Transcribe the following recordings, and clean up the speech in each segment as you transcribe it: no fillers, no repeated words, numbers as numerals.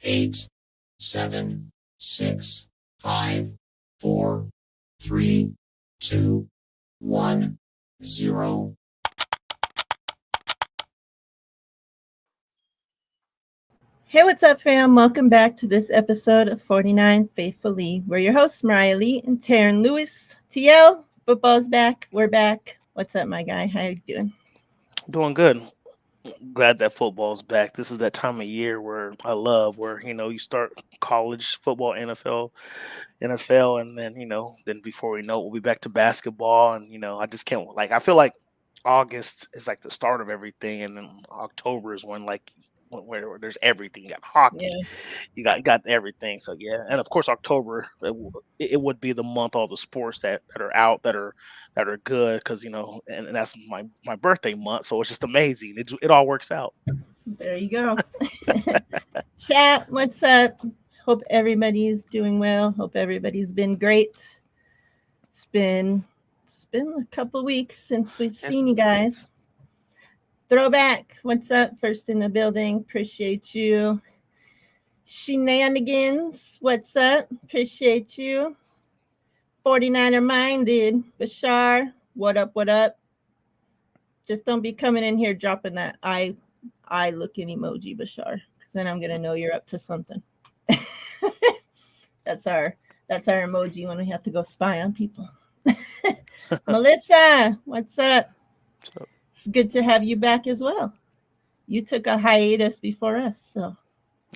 8, 7, 6, 5, 4, 3, 2, 1, 0. Hey, what's up, fam? Welcome back to this episode of 49 Faithfully. We're your hosts, Miriah Lee and Teran Lewis. TL, football's back. We're back. What's up, my guy? How you doing? Doing good. Glad that football's back. This is that time of year where I love where you start college football, NFL, and then then before we know it, we'll be back to basketball, and I just can't I feel like August is like the start of everything, and then October is when where there's everything. You got hockey, Yeah, you got everything. So yeah, and of course October it would be the month all the sports that are out that are good because and that's my birthday month, so it's just amazing. It all works out. there you go. Chat, what's up? Hope everybody's doing well. Hope everybody's been great. It's been it's been a couple weeks since we've Yes. seen you guys. Throwback, what's up? First in the building. Appreciate you. Shenanigans, what's up? Appreciate you. 49er minded. Bashar, what up, what up? Just don't be coming in here dropping that eye looking emoji, Bashar. Because then I'm gonna know you're up to something. that's our that's our emoji when we have to go spy on people. Melissa, what's up? So It's good to have you back as well. You took a hiatus before us, so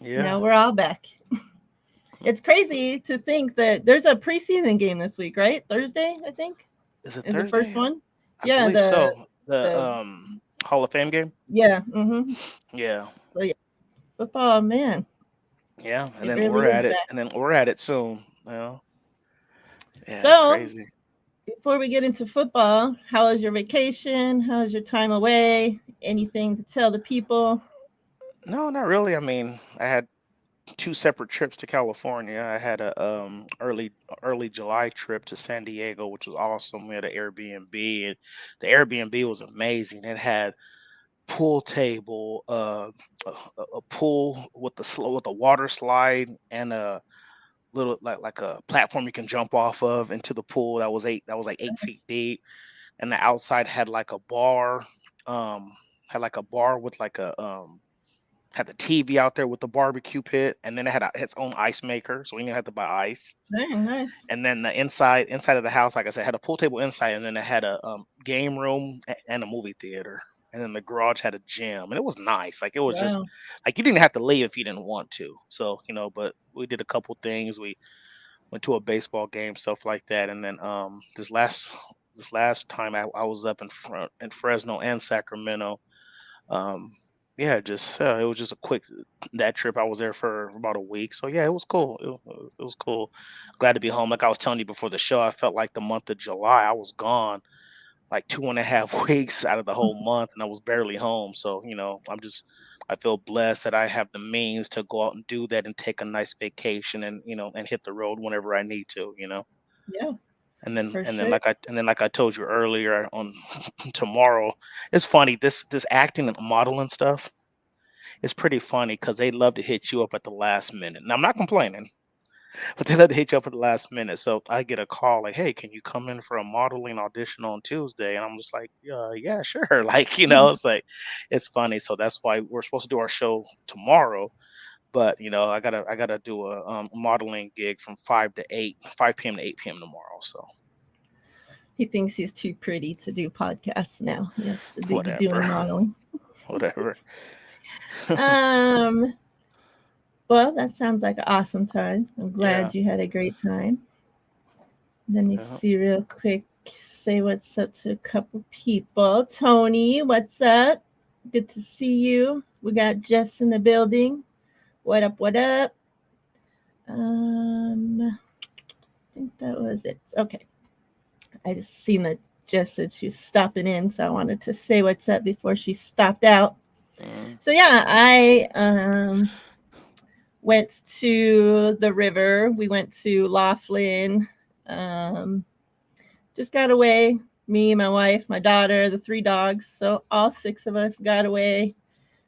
yeah. now we're all back. It's crazy to think that there's a preseason game this week, right? Thursday, I think, Is it is the first Thursday? one. I Yeah, believe the so. The the Hall of Fame game. yeah. Mm-hmm. Yeah. So yeah, football, man, Yeah, and it then really we're is at it, back. and then we're at it soon. Yeah, it's So crazy. before we get into football, how was your vacation? How was your time away? Anything to tell the people? No, not really. I mean, I had two separate trips to California. I had a early July trip to San Diego, which was awesome. We had an Airbnb, and the Airbnb was amazing. It had pool table, a pool with with a water slide, and a little like a platform you can jump off of into the pool that was like 8 feet deep, and the outside had like a bar, um, had like a bar with like a had the TV out there with the barbecue pit, and then it had its own ice maker, so we didn't have to buy ice. Dang, nice. And then the inside of the house, like I said, had a pool table inside, and then it had a game room and a movie theater. And then the garage had a gym, and it was nice. Like it was just Wow. like you didn't have to leave if you didn't want to. So but we did a couple things. We went to a baseball game, stuff like that. And then this last time I was up in Fresno and Sacramento. Um, yeah, just it was just a quick that trip. I was there for about a week, so yeah, it was cool. It was cool. Glad to be home. Like I was telling you before the show, I felt like the month of July I was gone like 2.5 weeks out of the whole month, and I was barely home. So I feel blessed that I have the means to go out and do that and take a nice vacation and and hit the road whenever I need to. Yeah, And then for and then sure. like I told you earlier on tomorrow, it's funny this acting and modeling stuff is pretty funny because they love to hit you up at the last minute. Now I'm not complaining, but they love to hit you up at the last minute. So I get a call like, "Hey, can you come in for a modeling audition on Tuesday?" And I'm just like, "Yeah, sure." Like it's like it's funny. So that's why we're supposed to do our show tomorrow. But I gotta do a modeling gig from 5 to 8, 5 p.m. to 8 p.m. tomorrow. So He thinks he's too pretty to do podcasts now. He has to be whatever, doing modeling. whatever. Um, well, that sounds like an awesome time. I'm Yeah. glad you had a great time. Let me Yeah. see real quick. Say what's up to a couple people. Tony, what's up? Good to see you. We got Jess in the building. What up? What up? I think that was it. Okay. I just seen that Jess said she was stopping in, so I wanted to say what's up before she stopped out. Mm. So yeah, I went to the river. We went to Laughlin. Um, just got away. Me, my wife, my daughter, the three dogs. So all six of us got away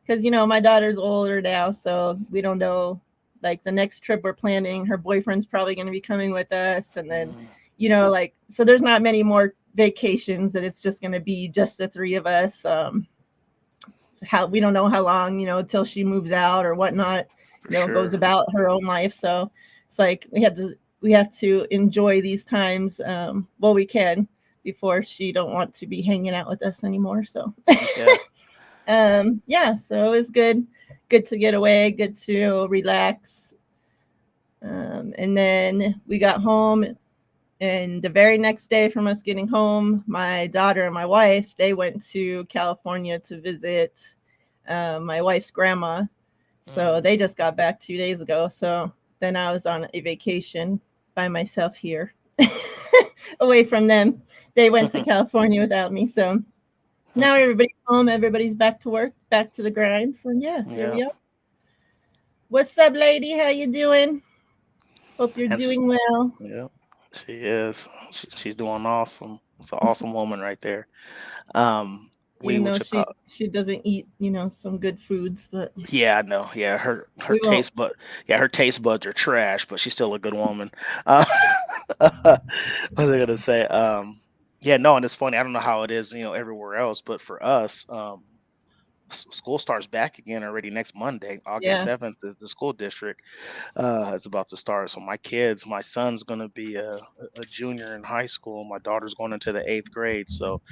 because my daughter's older now, so we don't know. like the next trip we're planning, her boyfriend's probably going to be coming with us. And then, Mm. like, so there's not many more vacations, and it's just going to be just the three of us. How we don't know how long, until she moves out or whatnot, For sure. goes about her own life. So it's like we have to enjoy these times while we can before she don't want to be hanging out with us anymore. So Yeah. So it was good to get away, good to relax. And then we got home, and the very next day from us getting home, my daughter and my wife, they went to California to visit my wife's grandma. So they just got back 2 days ago. So then I was on a vacation by myself here, away from them. They went to California without me. So now everybody's home, everybody's back to work, back to the grind. So here we are. What's up, lady? How you doing? Hope you're doing well. Yeah, she is. She's doing awesome. It's an awesome woman right there. Even though she doesn't eat, some good foods, but yeah, I know. Yeah, her taste buds are trash, but she's still a good woman. What was I gonna say? Yeah, no, and it's funny. I don't know how it is, everywhere else, but for us, school starts back again already next Monday, August 7th. The school district is about to start. So my son's gonna be a junior in high school. My daughter's going into the 8th grade. So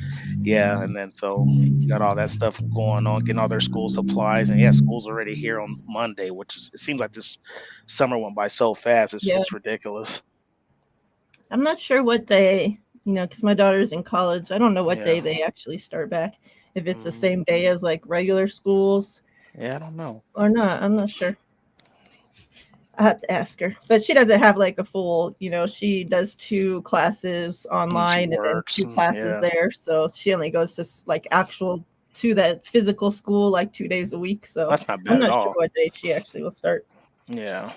yeah, and then so you got all that stuff going on, getting all their school supplies, and yeah, school's already here on Monday, which is, it seems like this summer went by so fast. It's ridiculous. I'm not sure what day, because my daughter's in college. I don't know what day they actually start back. If it's the same day as like regular schools. Yeah, I don't know. Or not. I'm not sure. I have to ask her. But she doesn't have like a full, she does 2 classes online and then 2 classes there. So she only goes to like to that physical school like 2 days a week. So that's not bad I'm not at all. sure what day she actually will start. Yeah.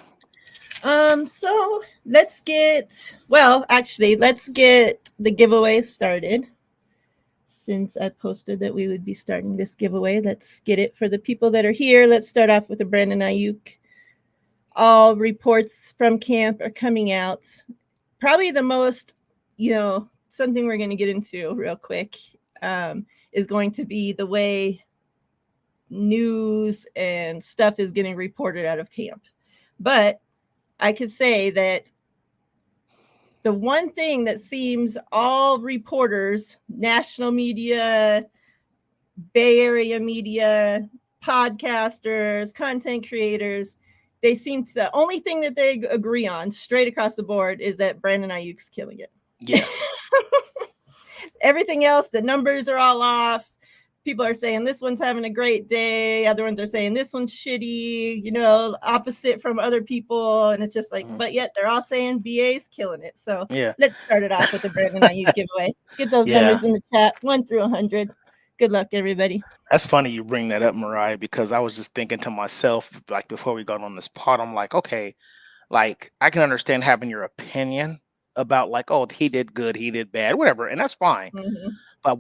So let's get the giveaway started. Since I posted that we would be starting this giveaway, let's get it for the people that are here. Let's start off with the Brandon Ayuk. All reports from camp are coming out. Probably the most, something we're going to get into real quick is going to be the way news and stuff is getting reported out of camp. But I could say that the one thing that seems all reporters, national media, Bay Area media, podcasters, content creators, the only thing that they agree on straight across the board is that Brandon Ayuk's killing it. Yes. Everything else, the numbers are all off. People are saying this one's having a great day. Other ones are saying this one's shitty, opposite from other people. And it's just like, but yet they're all saying BA's killing it. So let's start it off with the Brandon Ayuk giveaway. Get those numbers in the chat, 1 through 100. Good luck, everybody. That's funny you bring that up, Miriah, because I was just thinking to myself, like before we got on this pod, I'm like, okay, like I can understand having your opinion about like, oh, he did good, he did bad, whatever, and that's fine. But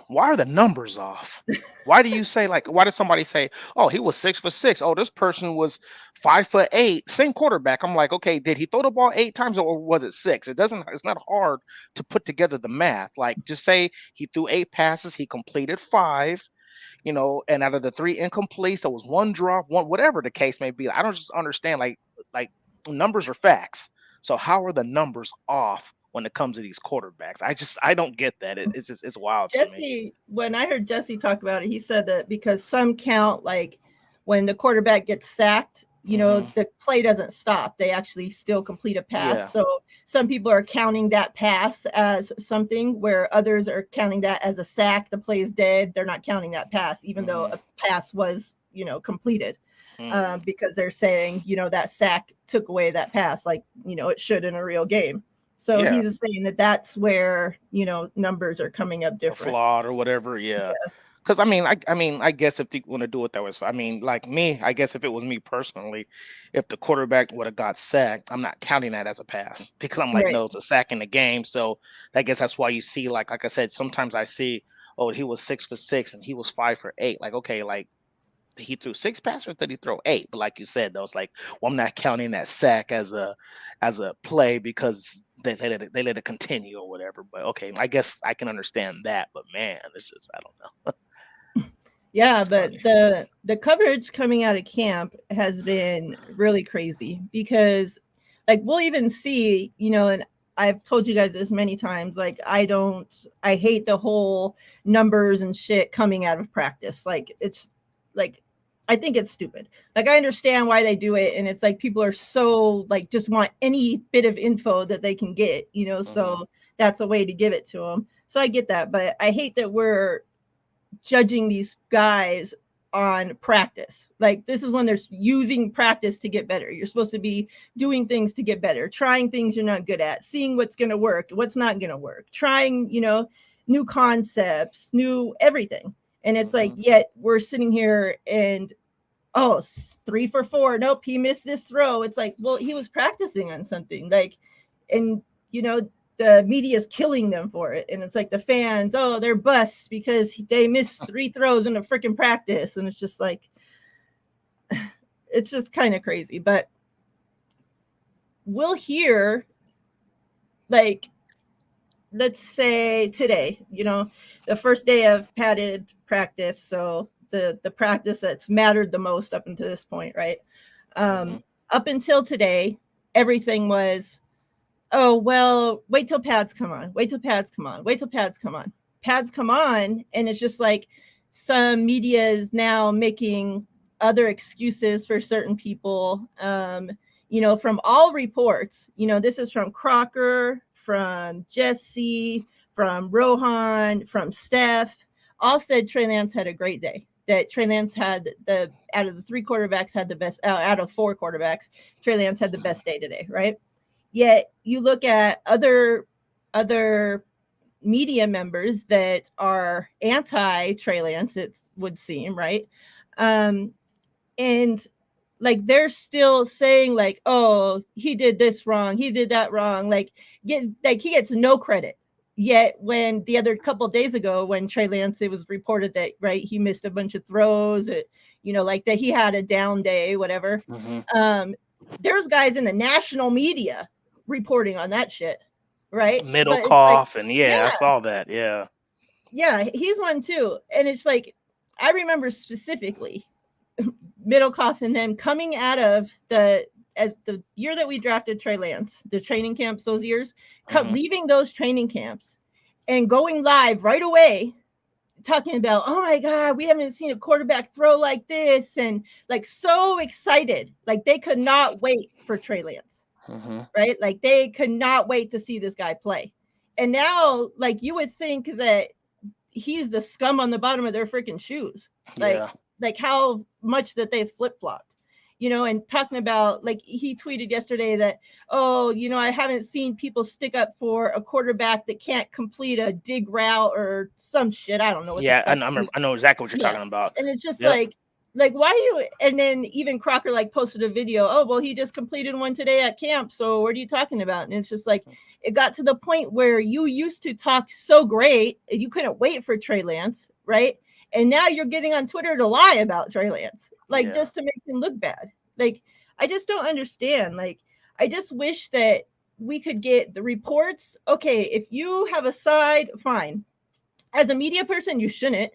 why are the numbers off? Why do you say why did somebody say, oh, he was 6 for 6? Oh, this person was 5 for 8, same quarterback. I'm like, okay, did he throw the ball 8 times or was it 6? It's not hard to put together the math. Like just say he threw 8 passes, he completed 5, and out of the 3 incompletes, there was 1 drop, whatever the case may be. I don't just understand like numbers are facts. So how are the numbers off when it comes to these quarterbacks? I don't get that. It's wild to me. When I heard Jesse talk about it, he said that because some count like when the quarterback gets sacked, the play doesn't stop. They actually still complete a pass. Yeah. So some people are counting that pass as something where others are counting that as a sack. The play is dead. They're not counting that pass, even though a pass was, completed. Because they're saying, that sack took away that pass like, it should in a real game. So he was saying that that's where, numbers are coming up different. Flawed or whatever. Yeah. Because I guess if they want to do it that way, like me, I guess if it was me personally, if the quarterback would have got sacked, I'm not counting that as a pass because I'm like, no, it's a sack in the game. So I guess that's why you see, like I said, sometimes I see, oh, he was 6 for 6 and he was 5 for 8. Like, okay, like he threw 6 passes or did he throw 8? But like you said, though, it's like, well, I'm not counting that sack as a play because they let it continue or whatever. But okay, I guess I can understand that. But man, it's just, I don't know. Yeah, It's but funny. the coverage coming out of camp has been really crazy because like we'll even see, you know, and I've told you guys this many times, like I hate the whole numbers and shit coming out of practice. Like it's like I think it's stupid. Like I understand why they do it and it's like people are so like just want any bit of info that they can get, you know, so that's a way to give it to them. So I get that, but I hate that we're judging these guys on practice. Like this is when they're using practice to get better. You're supposed to be doing things to get better, trying things you're not good at, seeing what's going to work, what's not going to work, trying, you know, new concepts, new everything. And it's like, yet we're sitting here and, oh, 3 for 4. Nope, he missed this throw. It's like, well, he was practicing on something. Like, and, you know, the media is killing them for it. And it's like the fans, oh, they're busts because they missed 3 throws in a freaking practice. And it's just like, it's just kind of crazy. But we'll hear, like, let's say today, you know, the first day of padded practice. So the practice that's mattered the most up until this point, right? Up until today, everything was, oh, well, wait till pads come on. Wait till pads come on. Wait till pads come on. Pads come on. And it's just like some media is now making other excuses for certain people. You know, from all reports, you know, this is from Crocker, from Jesse, from Rohan, from Steph, all said Trey Lance had a great day. That Trey Lance had out of the 3 quarterbacks had the best, out of 4 quarterbacks, Trey Lance had the best day today, right? Yet you look at other media members that are anti Trey Lance, it would seem, right? And like they're still saying like, oh, he did this wrong, he did that wrong, like he gets no credit. Yet when the other couple of days ago when Trey Lance, it was reported that, right, he missed a bunch of throws, you know, like that he had a down day, whatever. There's guys in the national media reporting on that shit, right? Middlecoff, like, and yeah, I saw that. Yeah, he's one too. And it's like, I remember specifically Middlecoff and them coming out of the year that we drafted Trey Lance, the training camps, those years, leaving those training camps and going live right away, talking about, oh my God, we haven't seen a quarterback throw like this. And like so excited, like they could not wait for Trey Lance, right? Like they could not wait to see this guy play. And now, like you would think that he's the scum on the bottom of their freaking shoes. Like how much that they flip-flopped, you know, and talking about, like he tweeted yesterday that, oh, you know, I haven't seen people stick up for a quarterback that can't complete a dig route or some shit. I don't know what I know exactly what you're talking about. And it's just like why you, and then even Crocker like posted a video, oh, well, he just completed one today at camp, so what are you talking about? And it's just like, it got to the point where you used to talk so great, you couldn't wait for Trey Lance, right? And now you're getting on Twitter to lie about Trey Lance, like just to make him look bad. Like, I just don't understand. Like, I just wish that we could get the reports. Okay, if you have a side, fine. As a media person, you shouldn't.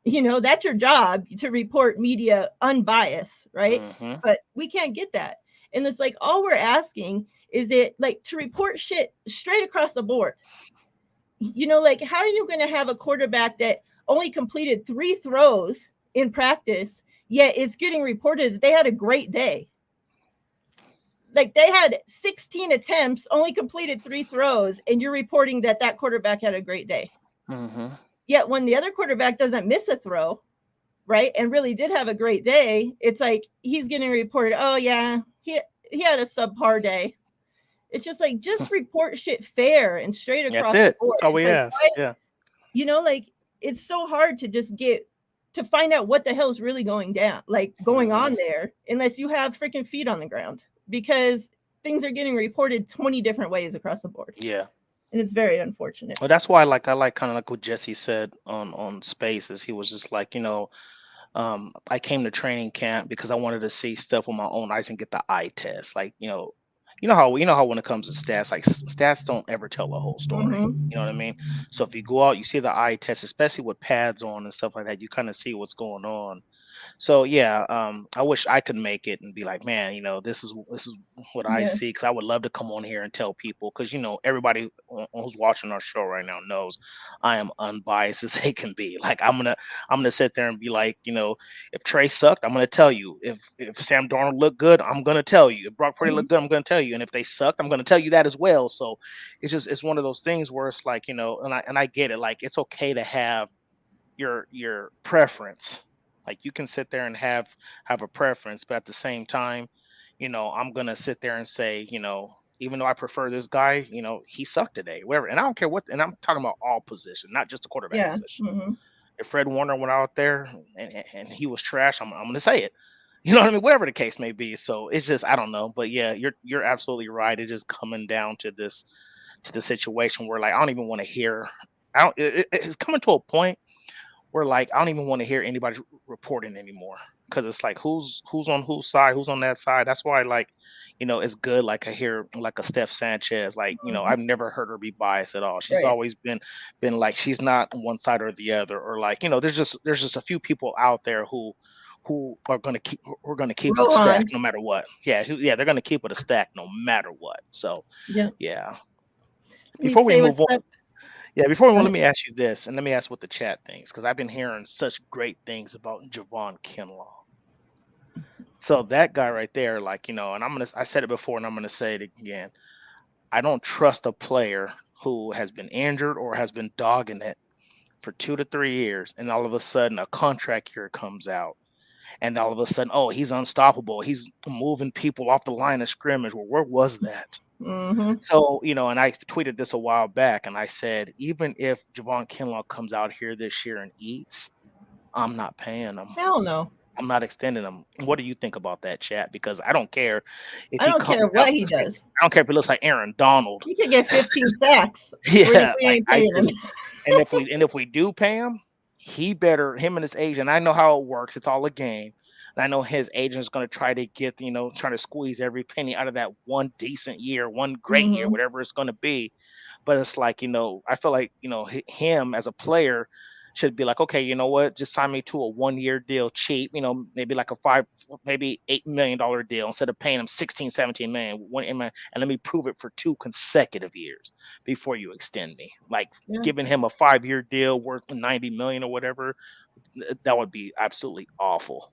You know, that's your job to report media unbiased, right? But we can't get that. And it's like, all we're asking is it like to report shit straight across the board. You know, like how are you going to have a quarterback that only completed 3 throws in practice, yet it's getting reported that they had a great day? Like they had 16 attempts, only completed 3 throws, and you're reporting that that quarterback had a great day. Yet when the other quarterback doesn't miss a throw, right, and really did have a great day, it's like he's getting reported, oh yeah, he had a subpar day. It's just like, just report shit fair and straight across the board. That's all we ask. You know, like it's so hard to just get to find out what the hell is really going down, like going on there, unless you have freaking feet on the ground, because things are getting reported 20 different ways across the board. And it's very unfortunate. Well, that's why I like kind of like what Jesse said on Spaces. He was just like, you know, I came to training camp because I wanted to see stuff with my own eyes and get the eye test. Like, you know how when it comes to stats, like stats don't ever tell the whole story. Mm-hmm. You know what I mean? So if you go out, you see the eye test, especially with pads on and stuff like that, you kind of see what's going on. So yeah, I wish I could make it and be like, man, this is what I Yeah. see, because I would love to come on here and tell people, because everybody who's watching our show right now knows I am unbiased as they can be. Like I'm gonna sit there and be like, if Trey sucked, I'm gonna tell you. If Sam Darnold looked good, I'm gonna tell you. If Brock Purdy Mhm. looked good, I'm gonna tell you. And if they sucked, I'm gonna tell you that as well. So it's one of those things where it's like, and I get it. Like, it's okay to have your preference. Like, you can sit there and have a preference, but at the same time, I'm gonna sit there and say, even though I prefer this guy, he sucked today, whatever. And I don't care what, and I'm talking about all positions, not just the quarterback Yeah. position. Mm-hmm. If Fred Warner went out there and he was trash, I'm gonna say it. You know what I mean? Whatever the case may be. So it's just, I don't know. But yeah, you're absolutely right. It's just coming down to the situation where, like, I don't even want to hear. I don't. It's coming to a point where, like, I don't even want to hear anybody reporting anymore, because it's like, who's on whose side, who's on that side. That's why, like, it's good. Like, I hear like a Steph Sanchez, like, Mm-hmm. I've never heard her be biased at all. She's Right. always been like, she's not one side or the other, or like, there's just a few people out there who are gonna keep it a stack Rohan. no matter what. Yeah, they're gonna keep it a stack no matter what. So Yeah. yeah. Let me Before we say move what's on, up. yeah, before we Go let ahead. me ask you this, and let me ask what the chat thinks, because I've been hearing such great things about Javon Kinlaw. So that guy right there, like, and I said it before and I'm gonna say it again. I don't trust a player who has been injured or has been dogging it for 2 to 3 years, and all of a sudden a contract year comes out, and all of a sudden, oh, he's unstoppable. He's moving people off the line of scrimmage. Well, where was that? Mm-hmm. So, and I tweeted this a while back, and I said, even if Javon Kinlaw comes out here this year and eats, I'm not paying him. Hell no. I'm not extending him. What do you think about that, chat? Because I don't care if I he don't comes care out. what he does. I don't care if he looks like Aaron Donald. He could get 15 sacks. We Yeah, like, ain't paying him. and if we do pay him, him and his agent. I know how it works. It's all a game. And I know his agent is going to try to get, trying to squeeze every penny out of that one decent year, one great year, Mm-hmm. whatever it's going to be. But it's like, I feel like, him as a player should be like, okay, you know what? Just sign me to a 1 year deal cheap, maybe like maybe $8 million deal, instead of paying him 16, 17 million. And let me prove it for 2 consecutive years before you extend me. Like, Yeah. giving him a 5 year deal worth 90 million or whatever, that would be absolutely awful.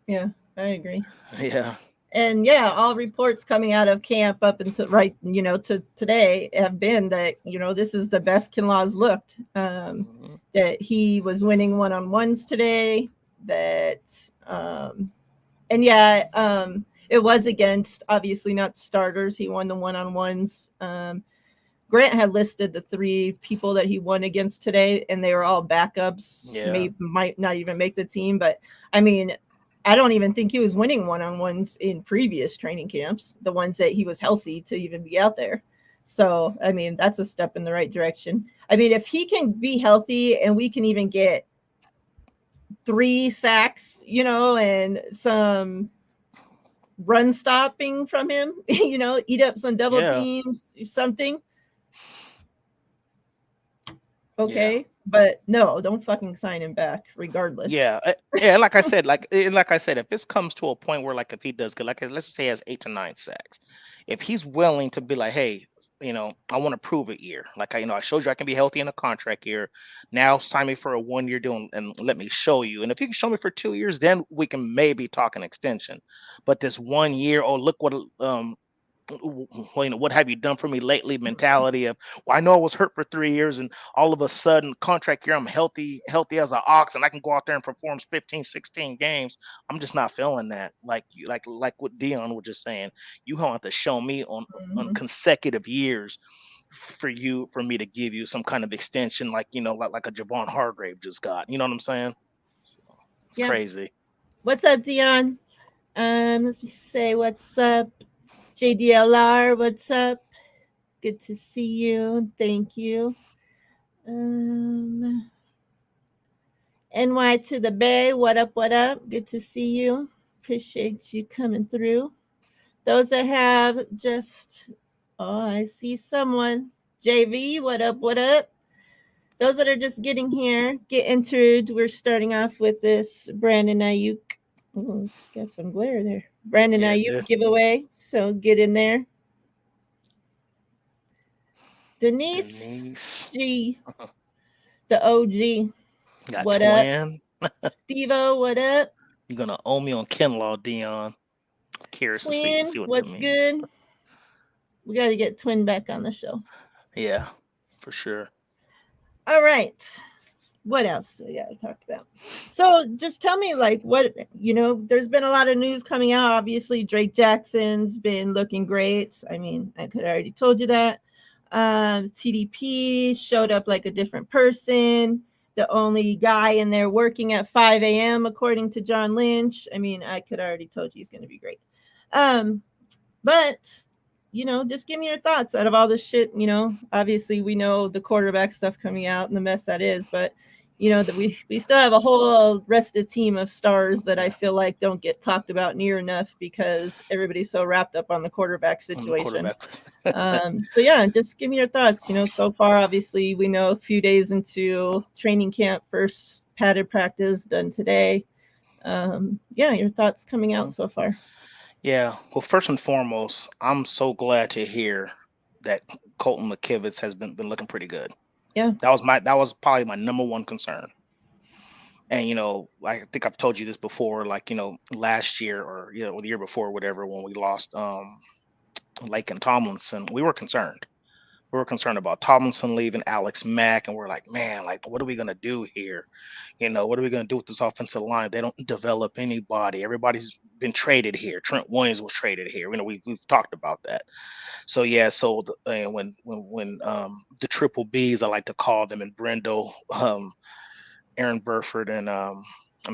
Yeah. I agree. Yeah. And yeah, all reports coming out of camp up until to today have been that this is the best Kinlaw's looked. Mhm. That he was winning one-on-ones today. That and yeah, it was against, obviously not starters. He won the one-on-ones. Grant had listed the 3 people that he won against today, and they were all backups. Yeah. Might not even make the team, but I mean, I don't even think he was winning one-on-ones in previous training camps, the ones that he was healthy to even be out there. So, I mean, that's a step in the right direction. I mean, if he can be healthy and we can even get 3 sacks, and some run stopping from him, eat up some double Yeah. teams, something. Yeah. Okay. But no, don't fucking sign him back regardless. Yeah, yeah. Like I said, if this comes to a point where, like, if he does good, like, let's say he has 8 to 9 sacks, if he's willing to be like, hey, I want to prove it year. Like, I showed you I can be healthy in a contract year. Now sign me for a 1 year deal, and let me show you. And if you can show me for 2 years, then we can maybe talk an extension. But this 1 year, oh, look what well, what have you done for me lately mentality of, well, I know I was hurt for 3 years, and all of a sudden contract year, I'm healthy as an ox, and I can go out there and perform 15, 16 games. I'm just not feeling that. Like like what Dion was just saying, you have to show me on Mhm. consecutive years for me to give you some kind of extension, like, like a Javon Hargrave just got. You know what I'm saying? It's Yeah. crazy. What's up, Dion? Let's say what's up. JDLR, what's up? Good to see you. Thank you. Um NY to the Bay, what up, what up? Good to see you. Appreciate you coming through. Those that have just, oh, I see someone. JV, what up, what up? Those that are just getting here, get entered. We're starting off with this Brandon Ayuk. Oh, just got some glare there. Brandon Yeah, Ayuk giveaway. So get in there. Denise Denise. G, the OG. Got What up? twin. Steve-O, what up? You're gonna owe me on Kinlaw, Dion. Curious to see Twin, what that what's means. good? We got to get Twin back on the show. Yeah, for sure. All right. What else do we got to talk about? So just tell me, like, what, there's been a lot of news coming out. Obviously, Drake Jackson's been looking great. I mean, I could have already told you that. TDP showed up like a different person. The only guy in there working at 5 a.m., according to John Lynch. I mean, I could already told you he's going to be great. But just give me your thoughts out of all this shit. Obviously we know the quarterback stuff coming out and the mess that is, but that we still have a whole rested team of stars that I feel like don't get talked about near enough because everybody's so wrapped up on the quarterback situation. So yeah, just give me your thoughts. So far, obviously we know a few days into training camp, first padded practice done today. Yeah, your thoughts coming out so far. Yeah. Well, first and foremost, I'm so glad to hear that Colton McKivitz has been looking pretty good. Yeah. That was probably my number one concern. And I think I've told you this before, like, last year or the year before, whatever, when we lost Lake and Tomlinson, we were concerned. We were concerned about Tomlinson leaving, Alex Mack, and we're like, man, like, what are we gonna do here? What are we gonna do with this offensive line? They don't develop anybody. Everybody's been traded here. Trent Williams was traded here. We've talked about that. So yeah, so when the triple Bs, I like to call them, and Brendo, Aaron Burford, and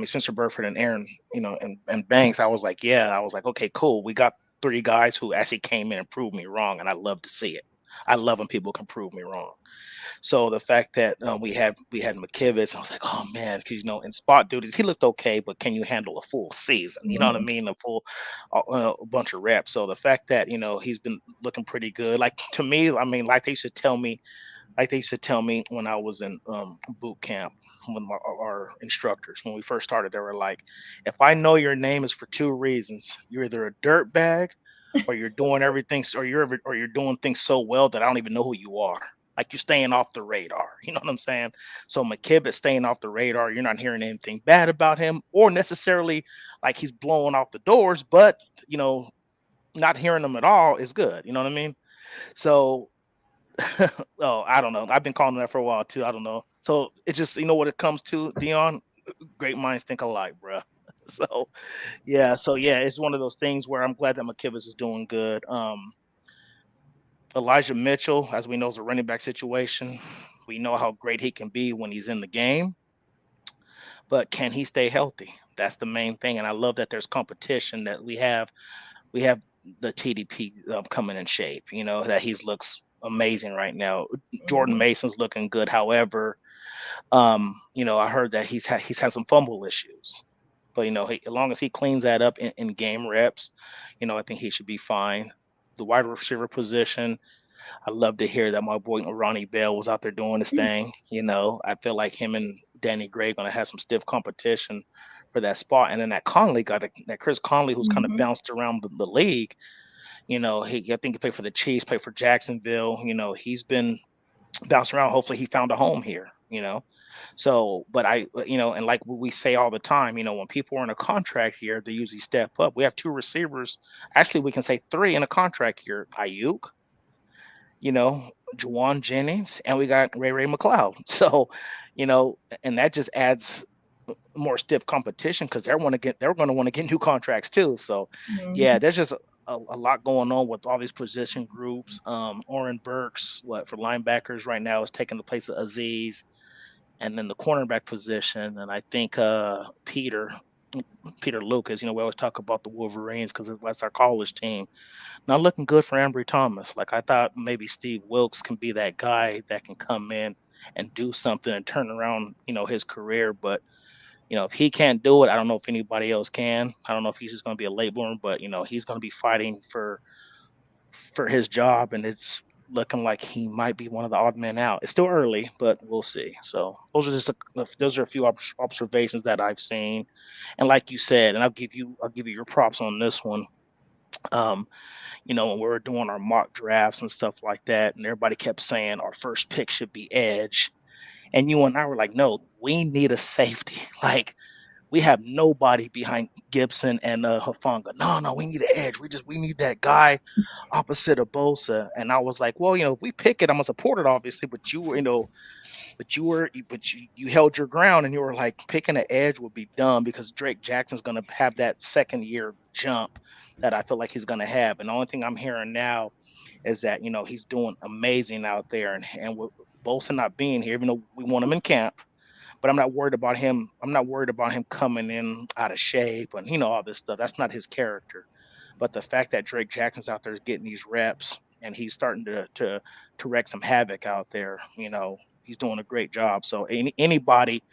Spencer Burford and Aaron, and Banks, I was like, okay, cool. We got three guys who actually came in and proved me wrong, and I love to see it. I love when people can prove me wrong. So the fact that we had McKivitz, I was like, oh man, because in spot duties he looked okay, but can you handle a full season? You know what I mean, a full bunch of reps. So the fact that he's been looking pretty good, like to me, I mean, like they used to tell me when I was in boot camp, when our instructors, when we first started, they were like, if I know your name is for two reasons, you're either a dirt bag or you're doing everything, or you're doing things so well that I don't even know who you are. Like you're staying off the radar. You know what I'm saying? So McKibben staying off the radar. You're not hearing anything bad about him or necessarily like he's blowing off the doors, but not hearing them at all is good. You know what I mean? So oh, I don't know. I've been calling that for a while too. I don't know. So it just what it comes to, Dion. Great minds think alike, bruh. So yeah, it's one of those things where I'm glad that McKivitz is doing good. Elijah Mitchell, as we know, is a running back situation. We know how great he can be when he's in the game, but can he stay healthy? That's the main thing. And I love that there's competition, that we have the TDP coming in shape. That he looks amazing right now. Jordan Mason's looking good. However, I heard that he's had some fumble issues. But as long as he cleans that up in game reps, I think he should be fine. The wide receiver position, I love to hear that my boy Ronnie Bell was out there doing his thing. I feel like him and Danny Gray going to have some stiff competition for that spot. And then that Conley guy, that Chris Conley, who's kind of bounced around the league. I think he played for the Chiefs, played for Jacksonville. He's been bounced around. Hopefully, he found a home here. So, but and like we say all the time, when people are in a contract here, they usually step up. We have two receivers. Actually, we can say three in a contract here: Ayuk, Juwan Jennings, and we got Ray McLeod. So, and that just adds more stiff competition because they're going to want to get new contracts too. So, yeah, there's just a lot going on with all these position groups. Oren Burks, for linebackers right now, is taking the place of Aziz, and then the cornerback position, and I think Peter Lucas. We always talk about the Wolverines because that's our college team. Not looking good for Ambry Thomas. Like I thought maybe Steve Wilkes can be that guy that can come in and do something and turn around, his career. But if he can't do it, I don't know if anybody else can. I don't know if he's just going to be a late bloomer, but he's going to be fighting for his job, and it's looking like he might be one of the odd men out. It's still early, but we'll see. So those are a few observations that I've seen, and like you said, and I'll give you your props on this one. Um, when we were doing our mock drafts and stuff like that, and everybody kept saying our first pick should be edge, and you and I were like, no, we need a safety. Like, we have nobody behind Gibson and Hufanga. No, we need an edge. We need that guy opposite of Bosa. And I was like, well, if we pick it, I'm gonna support it, obviously. But you held your ground, and you were like, picking an edge would be dumb because Drake Jackson's gonna have that second year jump that I feel like he's gonna have. And the only thing I'm hearing now is that he's doing amazing out there, and with Bosa not being here, even though we want him in camp. But I'm not worried about him. I'm not worried about him coming in out of shape and all this stuff. That's not his character. But the fact that Drake Jackson's out there getting these reps and he's starting to wreak some havoc out there, he's doing a great job. So anybody,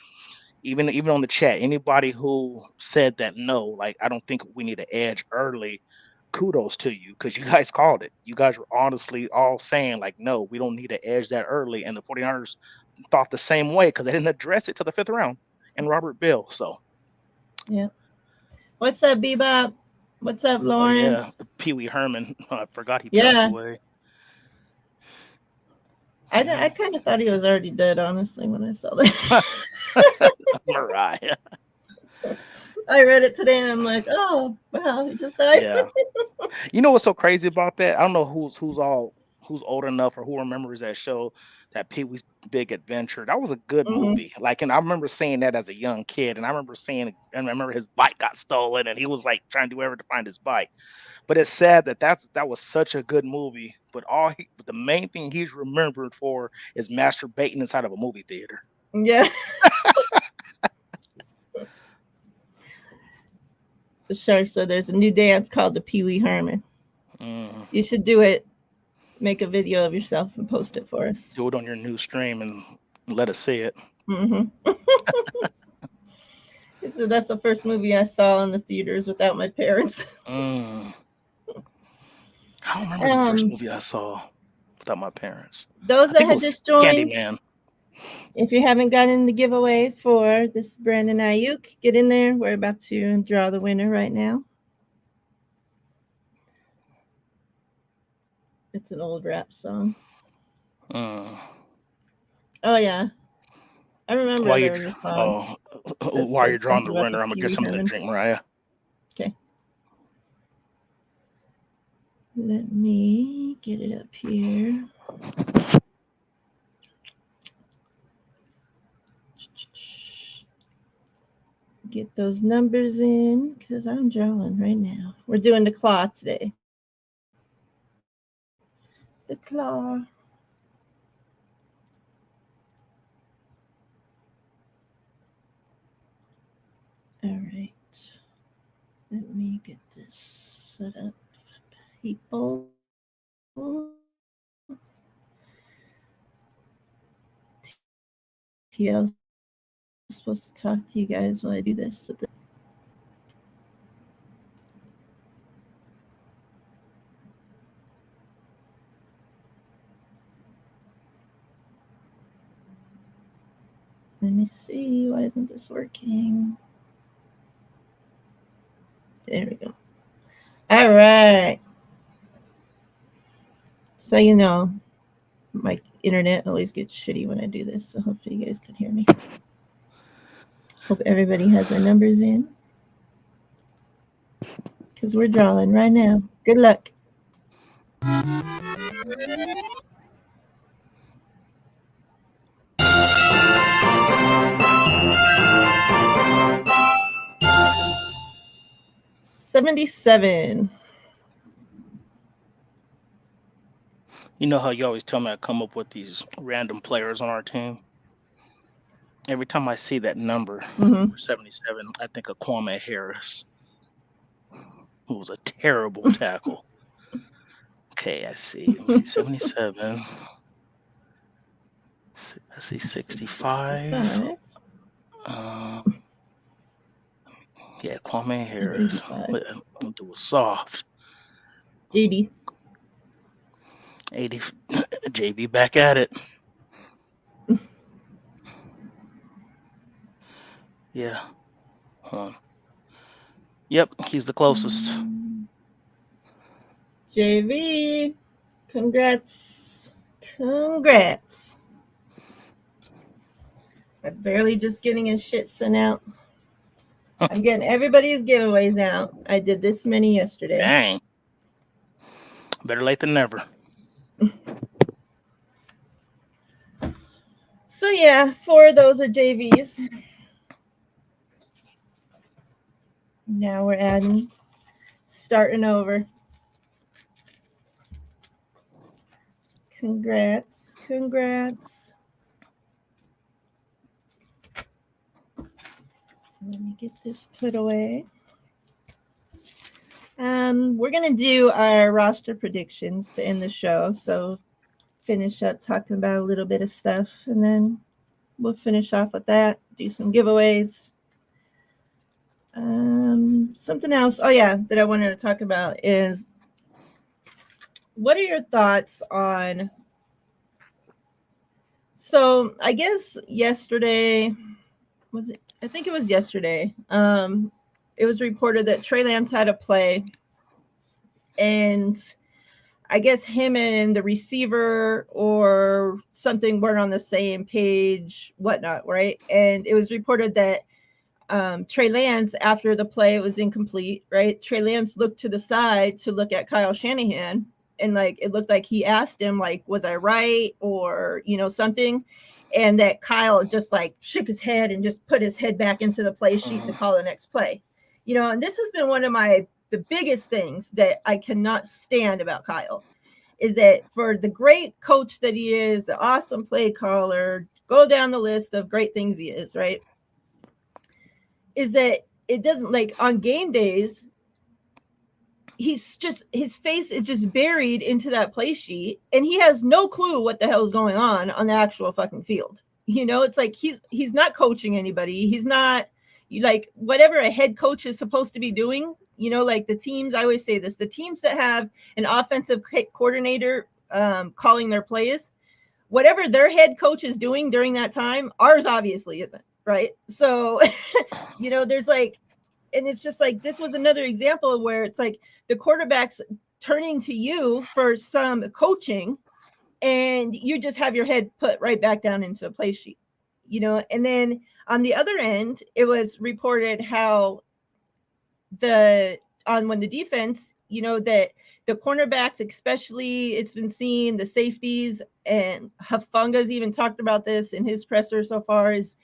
even on the chat, anybody who said that no, like, I don't think we need an edge early, kudos to you, because you guys called it. You guys were honestly all saying, like, no, we don't need an edge that early. And the 49ers thought the same way because they didn't address it till the 5th round and Robert Bill. So yeah. What's up, Bebop? What's up, Lawrence? Oh, yeah, Pee Wee Herman. I forgot he passed away. I kind of thought he was already dead, honestly, when I saw that. Miriah. I read it today and I'm like, oh, wow, he just died. Yeah. You know what's so crazy about that? I don't know who's old enough or who remembers that show, that Pee Wee's Big Adventure. That was a good movie. Like, and I remember seeing that as a young kid, and I remember his bike got stolen, and he was like trying to do whatever to find his bike. But it's sad that was such a good movie. But the main thing he's remembered for is masturbating inside of a movie theater. Yeah. The shark said there's a new dance called the Pee Wee Herman. You should do it. Make a video of yourself and post it for us. Do it on your new stream and let us see it. He said that's the first movie I saw in the theaters without my parents. I don't remember the first movie I saw without my parents. Those that had just joined, Candyman. If you haven't gotten the giveaway for this Brandon Ayuk, get in there. We're about to draw the winner right now. It's an old rap song. Oh, yeah. I remember there was a song. While you're drawing the winner, I'm going to get something to drink, Miriah. Okay. Let me get it up here. Get those numbers in because I'm drawing right now. We're doing the claw today. The claw. All right. Let me get this set up, people. TL is supposed to talk to you guys while I do this with the Let me see. Why isn't this working? There we go. All right. So, my internet always gets shitty when I do this. So hopefully you guys can hear me. Hope everybody has their numbers in. Because we're drawing right now. Good luck. $77. You know how you always tell me I come up with these random players on our team? Every time I see that number, 77, I think of Kwame Harris, who was a terrible tackle. Okay, I see. 77. I see 65. 65. Yeah, Kwame Harris. 85. We'll do a soft. 80. 80. JB back at it. Yeah. Yep, he's the closest. JV, congrats. Congrats. I'm barely just getting his shit sent out. I'm getting everybody's giveaways out. I did this many yesterday. Dang. Better late than never. So yeah, 4 of those are JVs. Now we're adding, starting over. Congrats, congrats. Let me get this put away. We're gonna do our roster predictions to end the show. So finish up talking about a little bit of stuff, and then we'll finish off with that. Do some giveaways. Something else. Oh yeah, that I wanted to talk about is, what are your thoughts on? So I guess yesterday, was it? I think it was yesterday. It was reported that Trey Lance had a play, and I guess him and the receiver or something weren't on the same page, whatnot, right? And it was reported that Trey Lance, after the play was incomplete, right? Trey Lance looked to the side to look at Kyle Shanahan, and like it looked like he asked him, like, was I right, or something, and that Kyle just like shook his head and just put his head back into the play sheet to call the next play. And this has been one of the biggest things that I cannot stand about Kyle, is that for the great coach that he is, the awesome play caller, go down the list of great things he is, right? Is that it doesn't, like, on game days, his face is just buried into that play sheet, and he has no clue what the hell is going on the actual fucking field. It's like he's not coaching anybody. He's not, like, whatever a head coach is supposed to be doing. Like the teams, I always say this, the teams that have an offensive coordinator calling their plays, whatever their head coach is doing during that time, ours obviously isn't, right? So, there's like, and it's just like, this was another example where it's like the quarterback's turning to you for some coaching, and you just have your head put right back down into the play sheet, and then on the other end, it was reported how when the defense, that the cornerbacks, especially, it's been seen, the safeties, and Hafunga's even talked about this in his presser so far, is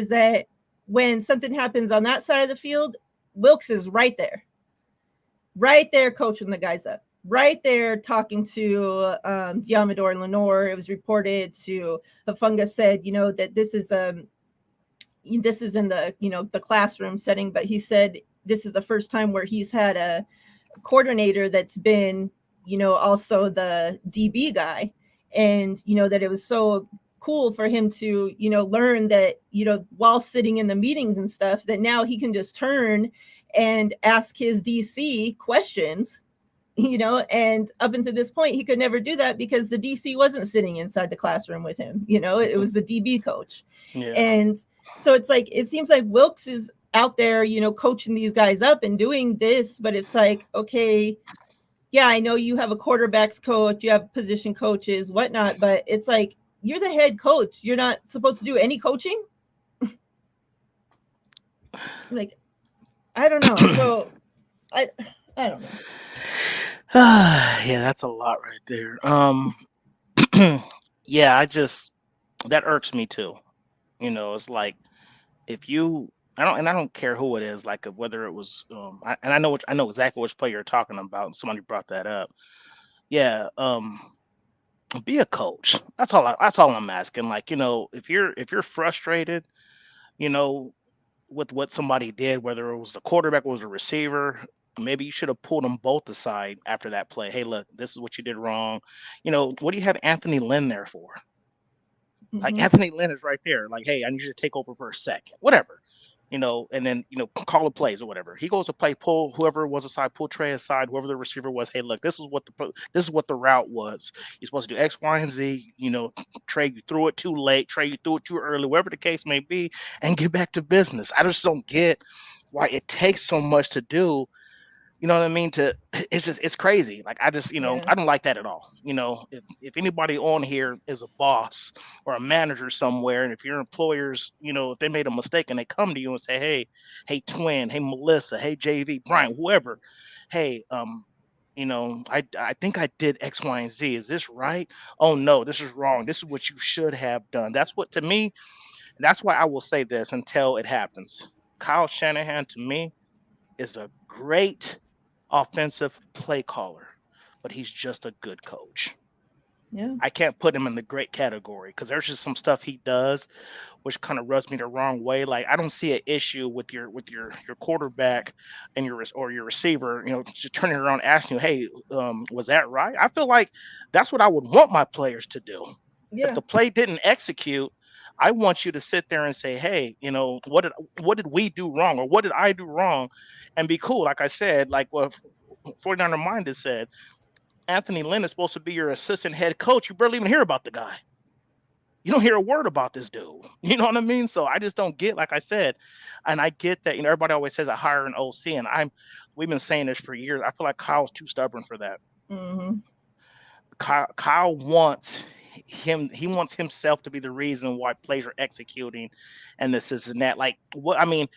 that when something happens on that side of the field, Wilkes is right there coaching the guys up, right there talking to Diamador and Lenore. It was reported to Hafunga said, that this is in the, the classroom setting, but he said this is the first time where he's had a coordinator that's been, also the DB guy, and that it was so cool for him to learn that, while sitting in the meetings and stuff, that now he can just turn and ask his DC questions, and up until this point he could never do that because the DC wasn't sitting inside the classroom with him. It was the DB coach. Yeah. And so it's like, it seems like Wilkes is out there, coaching these guys up and doing this, but it's like, okay, yeah, I know you have a quarterbacks coach, you have position coaches, whatnot, but it's like, you're the head coach. You're not supposed to do any coaching. Like, I don't know. So I don't know. Yeah, that's a lot right there. Yeah, that irks me too. It's like, if you, I don't care who it is, like whether it was, I know exactly which player you're talking about. Somebody brought that up. Yeah, be a coach. That's all I'm asking. Like, if you're frustrated, with what somebody did, whether it was the quarterback or was the receiver, maybe you should have pulled them both aside after that play. Hey, look, this is what you did wrong. What do you have Anthony Lynn there for? Like Mm-hmm. Anthony Lynn is right there. Like, hey, I need you to take over for a second, whatever, and then call the plays or whatever. He goes to play, pull whoever was aside, pull Trey aside, whoever the receiver was. Hey, look, this is what the route was. You're supposed to do X, Y, and Z. Trey, you threw it too late. Trey, you threw it too early. Whatever the case may be, and get back to business. I just don't get why it takes so much to do. You know what I mean? It's crazy. Like I just, Yeah. I don't like that at all. If anybody on here is a boss or a manager somewhere, and if your employers, if they made a mistake and they come to you and say, hey, twin, hey, Melissa, hey, JV, Brian, whoever, hey, I think I did X, Y, and Z. Is this right? Oh no, this is wrong. This is what you should have done. That's what to me. That's why I will say this until it happens. Kyle Shanahan to me is a great offensive play caller, but he's just a good coach. Yeah. I can't put him in the great category because there's just some stuff he does which kind of rubs me the wrong way. Like I don't see an issue with your quarterback and your receiver, just turning around asking you, hey, was that right? I feel like that's what I would want my players to do. If Yeah. the play didn't execute, I want you to sit there and say, hey, what did we do wrong or what did I do wrong, and be cool. Like I said, like what 49er Minded said, Anthony Lynn is supposed to be your assistant head coach. You barely even hear about the guy. You don't hear a word about this dude. You know what I mean? So I just don't get, like I said, and I get that, everybody always says I hire an OC, and we've been saying this for years. I feel like Kyle's too stubborn for that. Mm-hmm. Kyle wants he wants himself to be the reason why plays are executing and this and that. Like what I mean,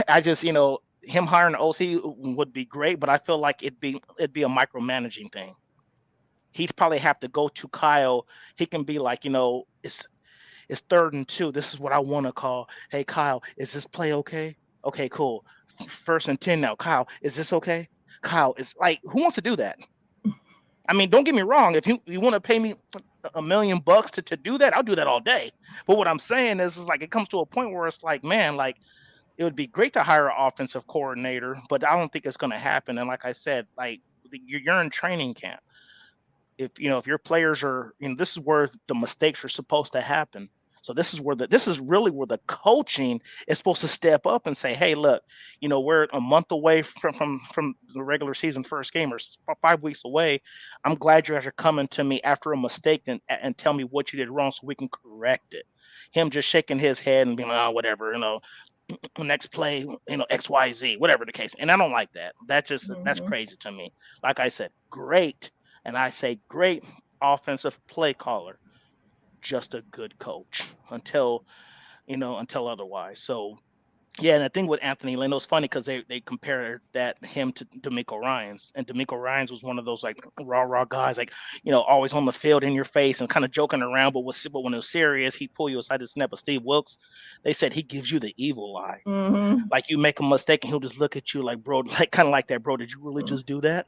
I just, him hiring an OC would be great, but I feel like it'd be a micromanaging thing. He'd probably have to go to Kyle. He can be like, it's 3rd and 2. This is what I want to call. Hey, Kyle, is this play okay? Okay, cool. 1st and 10 now. Kyle, is this okay? Kyle, is like, who wants to do that? I mean, don't get me wrong. If you want to pay me $1 million to do that, I'll do that all day. But what I'm saying is like it comes to a point where it's like, man, like it would be great to hire an offensive coordinator, but I don't think it's going to happen. And like I said, like you're in training camp. If your players are, this is where the mistakes are supposed to happen. So this is really where the coaching is supposed to step up and say, hey, look, we're a month away from the regular season first game, or 5 weeks away. I'm glad you guys are coming to me after a mistake and tell me what you did wrong so we can correct it. Him just shaking his head and being like, oh, whatever, next play, XYZ, whatever the case. And I don't like that. That's Mm-hmm. crazy to me. Like I said, great. And I say great offensive play caller, just a good coach until otherwise. So yeah, and I think with Anthony Lynn, it was funny because they compared him to D'Amico Ryans, and D'Amico Ryans was one of those like raw guys, like always on the field in your face and kind of joking around, but when it was serious, he'd pull you aside to snap. But Steve Wilkes, they said he gives you the evil eye. Mm-hmm. Like you make a mistake and he'll just look at you like, bro, like kind of like that, bro. Did you really just do that?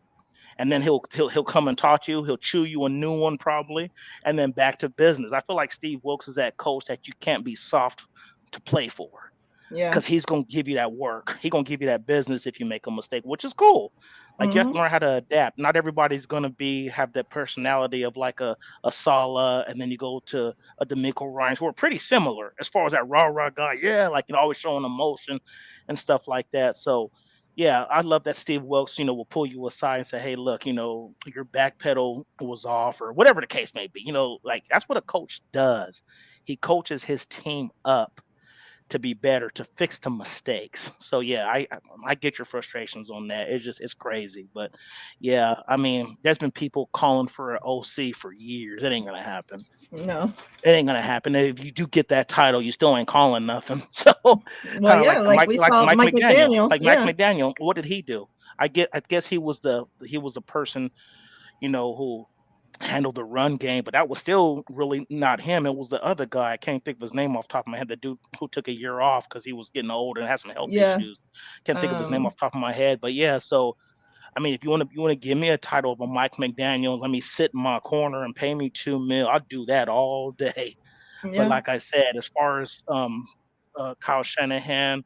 And then he'll come and talk to you. He'll chew you a new one probably, and then back to business. I feel like Steve Wilkes is that coach that you can't be soft to play for Yeah. because he's gonna give you that work. He's gonna give you that business if you make a mistake, which is cool. Like you have to Mm-hmm. learn how to adapt. Not everybody's gonna have that personality of like a Sala, and then you go to a D'Amico Ryans who are pretty similar as far as that raw guy. Yeah, like always showing emotion and stuff like that. So yeah, I love that Steve Wilkes, will pull you aside and say, hey, look, your back pedal was off or whatever the case may be. Like that's what a coach does. He coaches his team up to be better, to fix the mistakes. So yeah, I get your frustrations on that. It's crazy, but yeah, I mean, there's been people calling for an OC for years. It ain't gonna happen. No. It ain't gonna happen. If you do get that title, you still ain't calling nothing. So Well, kind of yeah, like we Like saw Mike Mike McDaniel. McDaniel. Like Mike Yeah. McDaniel, what did he do? I guess he was the person who handled the run game, but that was still really not him. It was the other guy. I can't think of his name off the top of my head. The dude who took a year off because he was getting old and had some health Yeah. issues. Can't think of his name Um. off the top of my head. But yeah, so I mean, if you want to give me a title of a Mike McDaniel, let me sit in my corner and pay me 2 mil. I'll do that all day. But Yeah. like I said, as far as Kyle Shanahan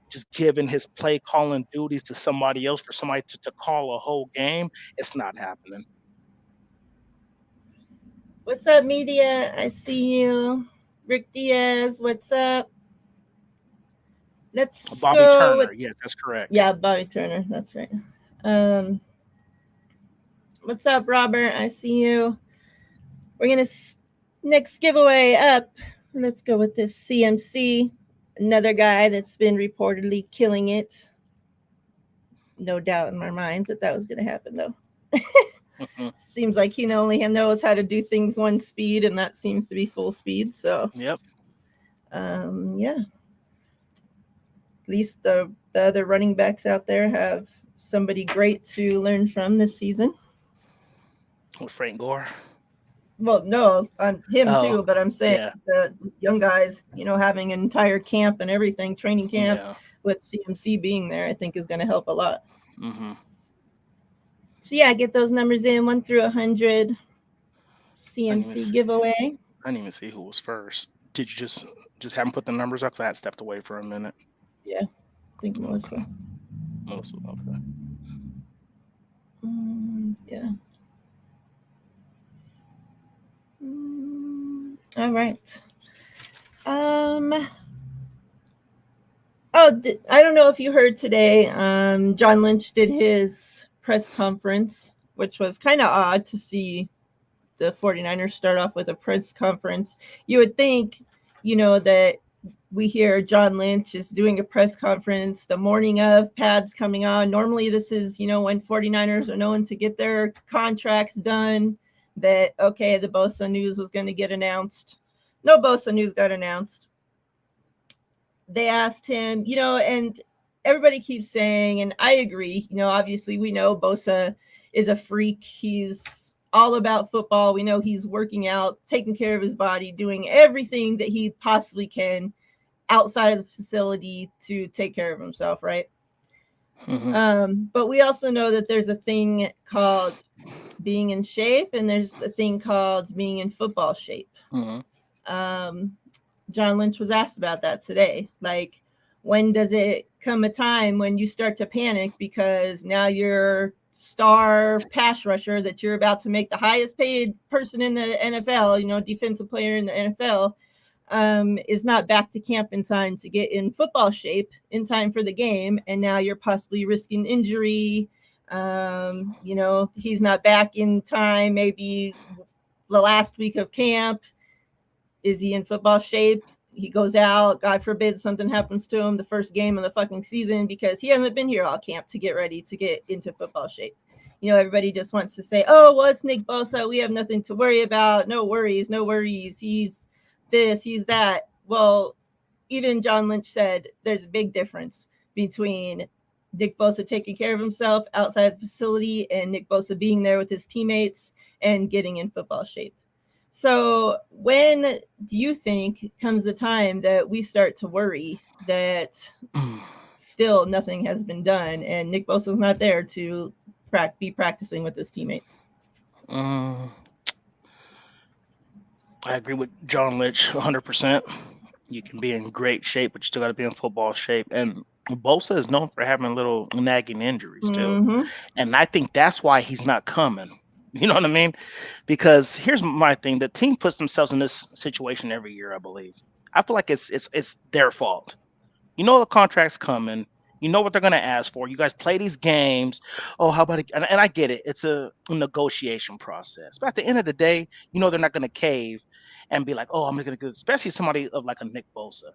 just giving his play calling duties to somebody else for somebody to call a whole game, it's not happening. What's up, media? I see you. Rick Diaz, what's up? Let's Bobby go with Turner. Yes, that's correct. yeah, Bobby Turner. That's right. Um, what's up, Robert? I see you. We're gonna next giveaway up. Let's go with this CMC, another guy that's been reportedly killing it. No doubt in my minds that that was gonna happen though. Mhm. Seems like he only knows how to do things one speed, and that seems to be full speed. So, Yep. yeah. At least the other running backs out there have somebody great to learn from this season. With Frank Gore. Well, no, I'm him Oh, too, but I'm saying yeah, the young guys, having an entire camp and everything, training camp yeah. with CMC being there, I think is going to help a lot. Hmm. So yeah, get those numbers in 1 through 100. I didn't even CMC see. giveaway. I didn't even see who was first. Did you just have him put the numbers up? 'Cause I had stepped away for a minute. Yeah, I think Okay, Melissa. Melissa. Okay. Yeah. All right. Um. Oh, I don't know if you heard today. John Lynch did his press conference, which was kind of odd to see the 49ers start off with a press conference. You would think, that we hear John Lynch is doing a press conference the morning of pads coming on. Normally, this is, when 49ers are known to get their contracts done, that, okay, the Bosa news was going to get announced. No Bosa news got announced. They asked him, and everybody keeps saying, and I agree, obviously we know Bosa is a freak. He's all about football. We know he's working out, taking care of his body, doing everything that he possibly can outside of the facility to take care of himself, right? Hmm. But we also know that there's a thing called being in shape, and there's a thing called being in football shape. Hmm. Um, John Lynch was asked about that today. Like, when does it come a time when you start to panic because now your star pass rusher that you're about to make the highest paid person in the NFL, defensive player in the NFL, is not back to camp in time to get in football shape in time for the game, and now you're possibly risking injury. He's not back in time, maybe the last week of camp. Is he in football shape? He goes out, God forbid something happens to him the first game of the fucking season because he hasn't been here all camp to get ready to get into football shape. Everybody just wants to say, oh, well, it's Nick Bosa. We have nothing to worry about. No worries, no worries. He's this, he's that. Well, even John Lynch said there's a big difference between Nick Bosa taking care of himself outside the facility and Nick Bosa being there with his teammates and getting in football shape. So, when do you think comes the time that we start to worry that still nothing has been done and Nick Bosa's not there to be practicing with his teammates? I agree with John Lynch 100%. You can be in great shape, but you still got to be in football shape. And Bosa is known for having little nagging injuries too. Mm-hmm. And I think that's why he's not coming. You know what I mean? Because here's my thing: the team puts themselves in this situation every year. I believe. I feel like it's their fault. You know the contract's coming. You know what they're going to ask for. You guys play these games. Oh, how about it? And I get it. It's a negotiation process. But at the end of the day, you know they're not going to cave and be like, oh, I'm going to get, especially somebody of like a Nick Bosa.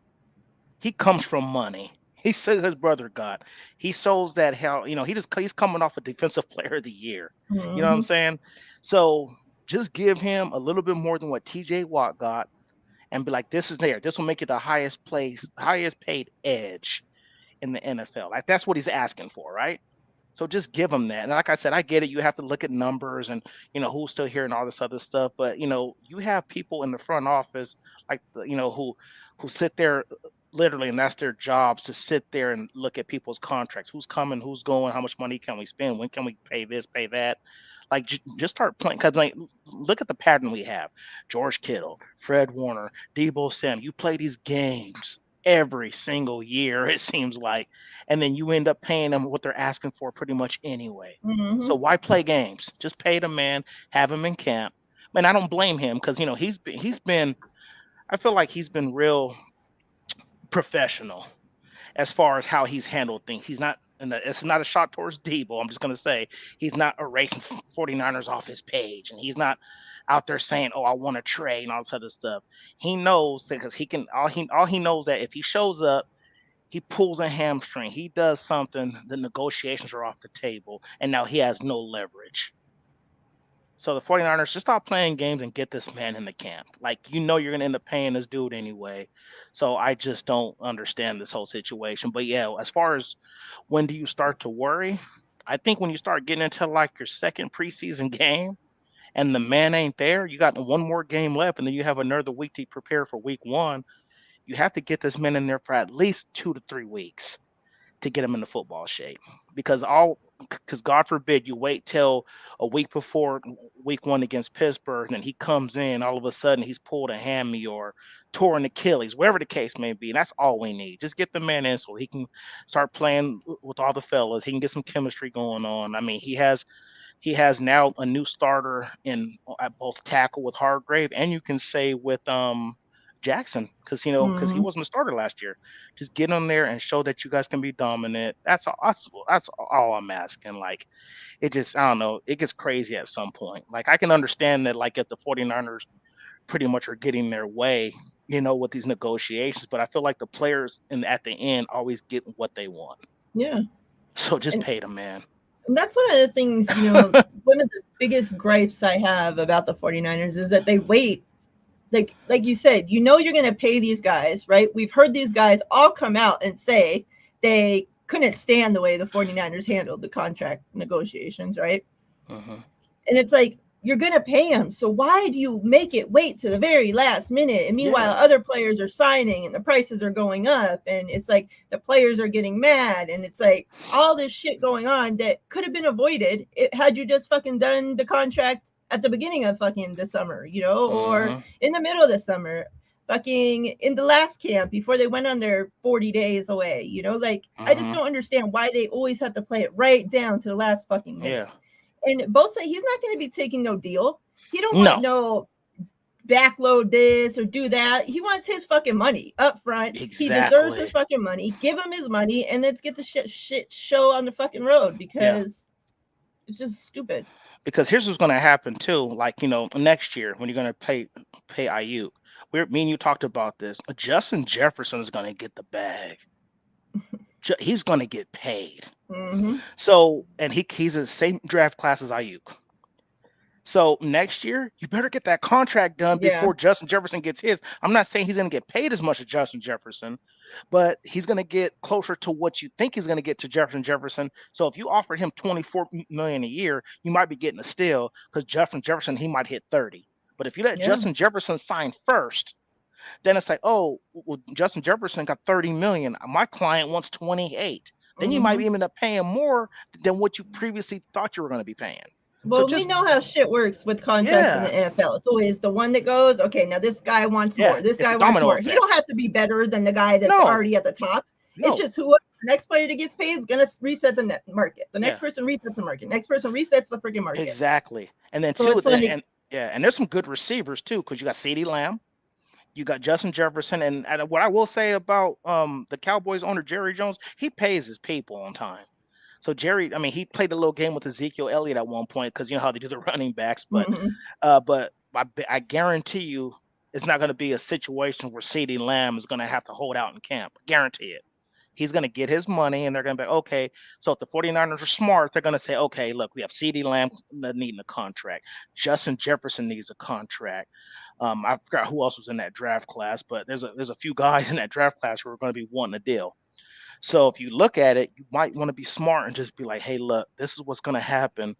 He comes from money. He said his brother got. He shows that how he's coming off a defensive player of the year. You know what I'm Mm-hmm. saying? So just give him a little bit more than what TJ Watt got and be like, this is there. This will make it the highest paid edge in the NFL. Like that's what he's asking for, right? So just give him that. And like I said, I get it. You have to look at numbers and who's still here and all this other stuff. But you have people in the front office like who sit there literally, and that's their jobs to sit there and look at people's contracts. Who's coming? Who's going? How much money can we spend? When can we pay this? Pay that? Like just start playing. Cause like look at the pattern we have: George Kittle, Fred Warner, Debo Sam. You play these games every single year. It seems like and then you end up paying them what they're asking for pretty much anyway. Mm-hmm. So why play games? Just pay the man, have him in camp. and I don't blame him because he's been. I feel like he's been real professional as far as how he's handled things. He's not, and it's not a shot towards Debo. I'm just going to say he's not erasing 49ers off his page, and he's not out there saying, "Oh, I want to trade" and all this other stuff. He knows that because he can. All he knows that if he shows up, he pulls a hamstring, he does something, the negotiations are off the table, and now he has no leverage. So the 49ers just stop playing games and get this man in the camp. Like, you're going to end up paying this dude anyway. So I just don't understand this whole situation. But yeah, as far as when do you start to worry? I think when you start getting into like your second preseason game and the man ain't there, you got one more game left and then you have another week to prepare for week one. You have to get this man in there for at least 2 to 3 weeks to get him into football shape because God forbid you wait till a week before week one against Pittsburgh and he comes in, all of a sudden he's pulled a hammy or tore an Achilles, whatever the case may be. And that's all we need. Just get the man in so he can start playing with all the fellas. He can get some chemistry going on. I mean, he has now a new starter in at both tackle with Hargrave, and you can say with Jackson, because he Mhm. wasn't a starter last year. Just get him there and show that you guys can be dominant. That's all I'm asking. Like, it just, I don't know, it gets crazy at some point. Like, I can understand that, like, if the 49ers pretty much are getting their way, with these negotiations, but I feel like the players at the end always get what they want. Yeah. So just And pay the man. that's one of the things, one of the biggest gripes I have about the 49ers is that they wait. Like you said, you're going to pay these guys, right? We've heard these guys all come out and say they couldn't stand the way the 49ers handled the contract negotiations, right? Uh-huh. And it's like, you're going to pay them. So why do you make it wait to the very last minute? And meanwhile, Yeah. other players are signing and the prices are going up. And it's like the players are getting mad. And it's like all this shit going on that could have been avoided had you just fucking done the contract at the beginning of fucking the summer, or Uh-huh. in the middle of the summer, fucking in the last camp before they went on their 40 days away, like I just Uh-huh. don't understand why they always have to play it right down to the last fucking minute. Yeah. And both say he's not going to be taking no deal. He don't want No. no backload this or do that. He wants his fucking money up front. He deserves his Exactly. fucking money. Give him his money and let's get the shit show on the fucking road Yeah. because it's just stupid. Because here's what's going to happen too. Like, next year when you're going to pay Ayuk, me and you talked about this. Justin Jefferson is going to get the bag. He's going to get paid. Mm-hmm. So, and he's the same draft class as Ayuk. So next year, you better get that contract done Yeah. before Justin Jefferson gets his. I'm not saying he's going to get paid as much as Justin Jefferson, but he's going to get closer to what you think he's going to get to Jefferson. So if you offered him $24 million a year, you might be getting a steal because Justin Jefferson, he might hit 30. But if you let Yeah. Justin Jefferson sign first, then it's like, oh, well, Justin Jefferson got 30 million. My client wants 28. Then you might Mm-hmm. even end up paying more than what you previously thought you were going to be paying. So Well, we just, know how shit works with contracts in the yeah, NFL. It's always the one that goes, okay, now this guy wants yeah, more. This it's guy a wants domino more. He effect. don't have to be better than the guy that's No, already at the top. It's no, just whoever the next player that gets paid is gonna reset the net market. The next yeah, person resets the market. Next person resets the freaking market. exactly. And then So two, it's like, and yeah, and there's some good receivers too, because you got CeeDee Lamb, you got Justin Jefferson, and what I will say about the Cowboys owner Jerry Jones, he pays his people on time. So Jerry, I mean, he played a little game with Ezekiel Elliott at one point because you know how they do the running backs, mhm. but I guarantee you, it's not going to be a situation where CeeDee Lamb is going to have to hold out in camp. Guarantee it. He's going to get his money, and they're going to be okay. So if the 49ers are smart, they're going to say, okay, look, we have CeeDee Lamb needing a contract. Justin Jefferson needs a contract. I forgot who else was in that draft class, but there's a few guys in that draft class who are going to be wanting a deal. So if you look at it, you might want to be smart and just be like, hey, look, this is what's going to happen.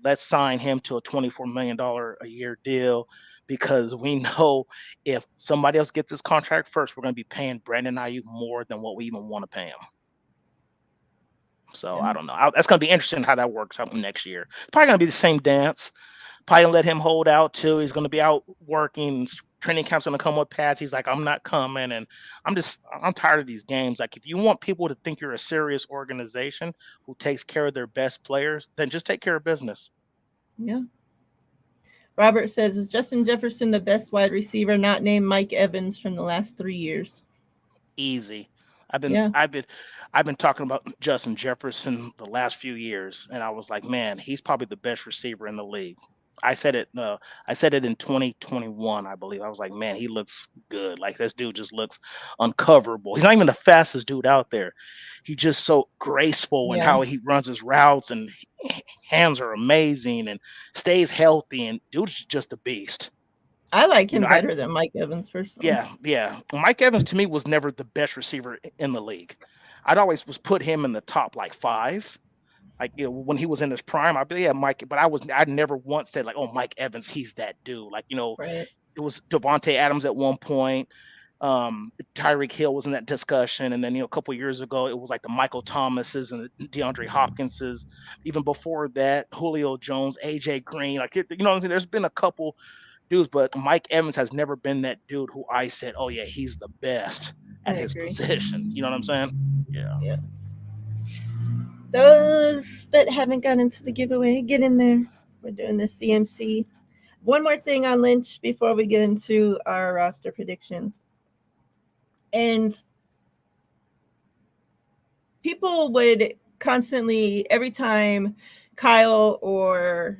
Let's sign him to a $24 million a year deal because we know if somebody else gets this contract first, we're going to be paying Brandon Ayuk more than what we even want to pay him. So Yeah. I don't know. That's going to be interesting how that works out next year. Probably going to be the same dance. Probably gonna let him hold out too. He's gonna be out working. Training camp's gonna come with pads. He's like, I'm not coming, and I'm tired of these games. Like, if you want people to think you're a serious organization who takes care of their best players, then just take care of business. Yeah. Robert says, is Justin Jefferson the best wide receiver not named Mike Evans from the last 3 years? Easy. I've been Yeah, I've been I've been talking about Justin Jefferson the last few years, and I was like, man, he's probably the best receiver in the league. I said it. I said it in 2021, I believe. I was like, man, he looks good. Like this dude just looks uncoverable. He's not even the fastest dude out there. He's just so graceful in yeah. how he runs his routes, and hands are amazing, and stays healthy. And dude's just a beast. I like You know, him I better than Mike Evans personally. yeah. Mike Evans to me was never the best receiver in the league. I'd always was put him in the top like five. Like when he was in his prime, I'd be yeah, Mike. But I never once said like, oh, Mike Evans, he's that dude. Like Right. it was Devontae Adams at one point. Tyreek Hill was in that discussion, and then a couple years ago it was like the Michael Thomases and the DeAndre Hopkinses. Even before that, Julio Jones, AJ Green. Like what I'm saying. There's been a couple dudes, but Mike Evans has never been that dude who I said, oh yeah, he's the best I at his agree. position. You know what I'm saying? Yeah. Yeah. Those that haven't got into the giveaway, get in there. We're doing the CMC. One more thing on Lynch before we get into our roster predictions. And people would constantly, every time Kyle or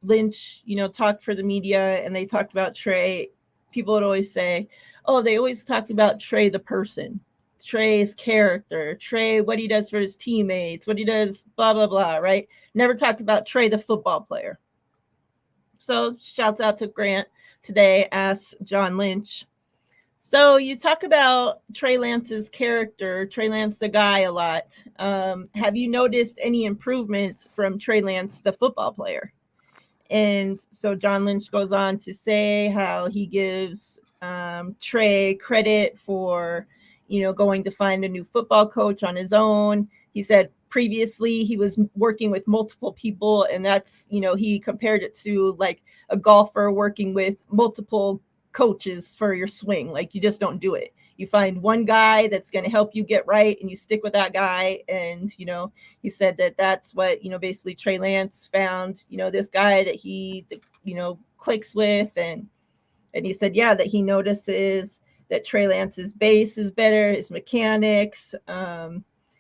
Lynch, talked for the media and they talked about Trey, people would always say, oh, they always talked about Trey the person, Trey's character, Trey, what he does for his teammates, what he does, blah, blah, blah, right? Never talked about Trey the football player. So shouts out to Grant today, asks John Lynch. So you talk about Trey Lance's character, Trey Lance the guy, a lot. Have you noticed any improvements from Trey Lance the football player? And so John Lynch goes on to say how he gives Trey credit for, going to find a new football coach on his own. He said previously he was working with multiple people, and that's, he compared it to like a golfer working with multiple coaches for your swing. Like you just don't do it. You find one guy that's going to help you get right and you stick with that guy. And, he said that that's what, basically Trey Lance found, this guy that he, clicks with. And he said, yeah, that he notices that Trey Lance's base is better, his mechanics,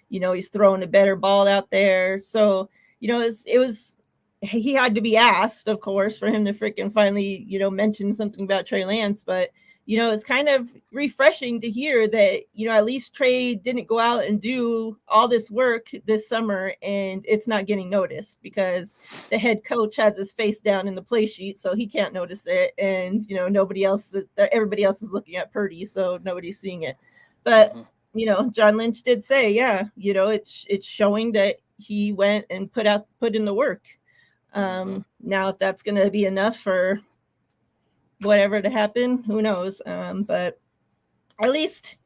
he's throwing a better ball out there. So, it was he had to be asked, of course, for him to freaking finally, mention something about Trey Lance. But, it's kind of refreshing to hear that, at least Trey didn't go out and do all this work this summer and it's not getting noticed because the head coach has his face down in the play sheet, so he can't notice it. And, everybody else is looking at Purdy, so nobody's seeing it. But, John Lynch did say, yeah, it's showing that he went and put in the work. Now, if that's going to be enough for whatever to happen, who knows? But at least,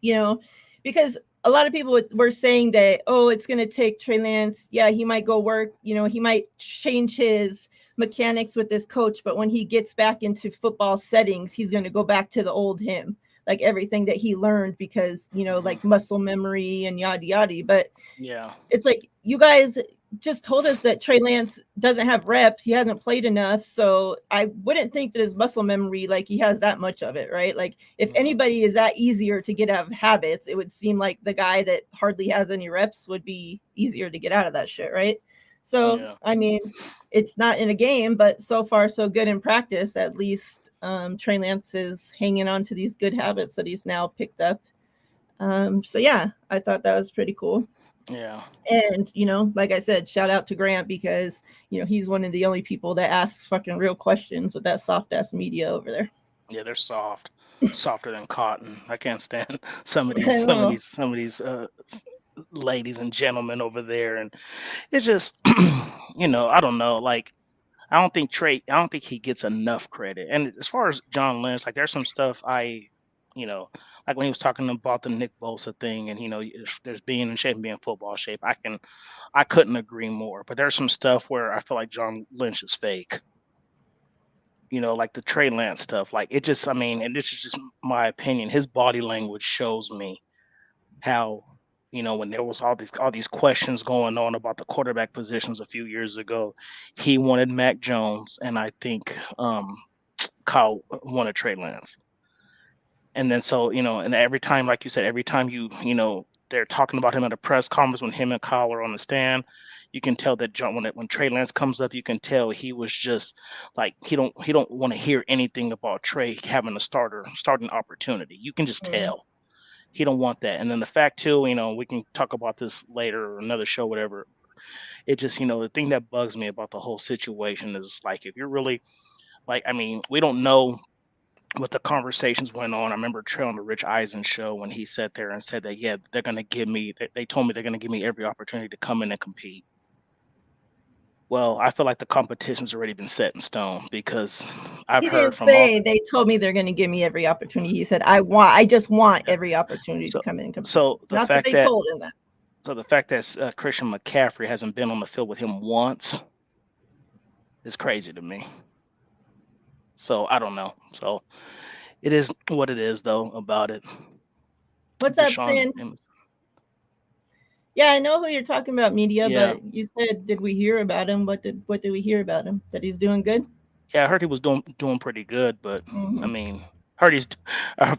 because a lot of people were saying that, oh, it's going to take Trey Lance. Yeah, he might go work, he might change his mechanics with this coach, but when he gets back into football settings, he's going to go back to the old him, like everything that he learned because, like muscle memory and yada, yada. But yeah, it's like you guys just told us that Trey Lance doesn't have reps. He hasn't played enough. So I wouldn't think that his muscle memory, like he has that much of it, right? Like if anybody is that easier to get out of habits, it would seem like the guy that hardly has any reps would be easier to get out of that shit, right? So, yeah, I mean, it's not in a game, but so far so good in practice. At least Trey Lance is hanging on to these good habits that he's now picked up. So yeah, I thought that was pretty cool. yeah. And, like I said, shout out to Grant because, he's one of the only people that asks fucking real questions with that soft ass media over there. Yeah, they're soft, softer than cotton. I can't stand some of I these, some of know. these, some of these ladies and gentlemen over there, and it's just, I don't know. Like, I don't think he gets enough credit. And as far as John Lynch, like, there's some stuff you know, like when he was talking about the Nick Bosa thing, and there's being in shape and being in football shape. I couldn't agree more. But there's some stuff where I feel like John Lynch is fake. Like the Trey Lance stuff. Like it just, I mean, and this is just my opinion. His body language shows me how when there was all these questions going on about the quarterback positions a few years ago, he wanted Mac Jones, and I think Kyle wanted Trey Lance. And then so, and every time, like you said, every time they're talking about him at a press conference when him and Kyle are on the stand, you can tell that John when Trey Lance comes up, you can tell he was just like he don't want to hear anything about Trey having a starting opportunity. You can just Mhm. tell he don't want that. And then the fact too, we can talk about this later or another show, whatever. It just, the thing that bugs me about the whole situation is like if you're really like, I mean, we don't know what the conversations went on. I remember Trey on the Rich Eisen show when he sat there and said that, yeah, they're going to give me, they told me they're going to give me every opportunity to come in and compete. Well, I feel like the competition's already been set in stone because I've He heard didn't from all. say they told me they're going to give me every opportunity. He said, I just want every opportunity to So, come in and compete. so the Not that fact they that, told him that. so the fact that Christian McCaffrey hasn't been on the field with him once is crazy to me. So I don't know. So it is what it is, though, about it. What's up, Deshaun, Sin? Yeah, I know who you're talking about, media, yeah, but you said, did we hear about him? What did we hear about him? That he's doing good? yeah, I heard he was doing pretty good, but I Mhm. mean, heard he's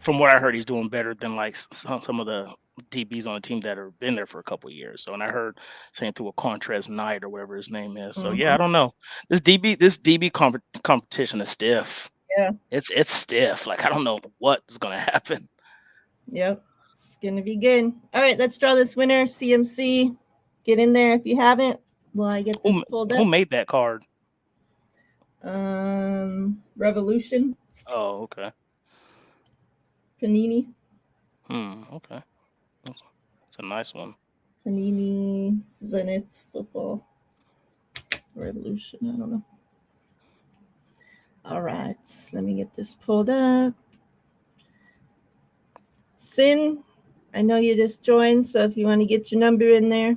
from what I heard he's doing better than like some of the DBs on the team that have been there for a couple of years. So, and I heard saying through a Contrast Knight or whatever his name is. So yeah, I Mhm. don't know. This DB competition is stiff. Yeah. It's stiff. Like I don't know what's gonna happen. Yep. It's going to be good. All right, let's draw this winner. CMC. Get in there if you haven't. While I get this pulled Who up. made that card? Revolution. Oh, okay. Panini. Okay. That's a nice one. Panini Zenith Football Revolution. I don't know. All right, let me get this pulled up. Sin, I know you just joined, so if you want to get your number in there.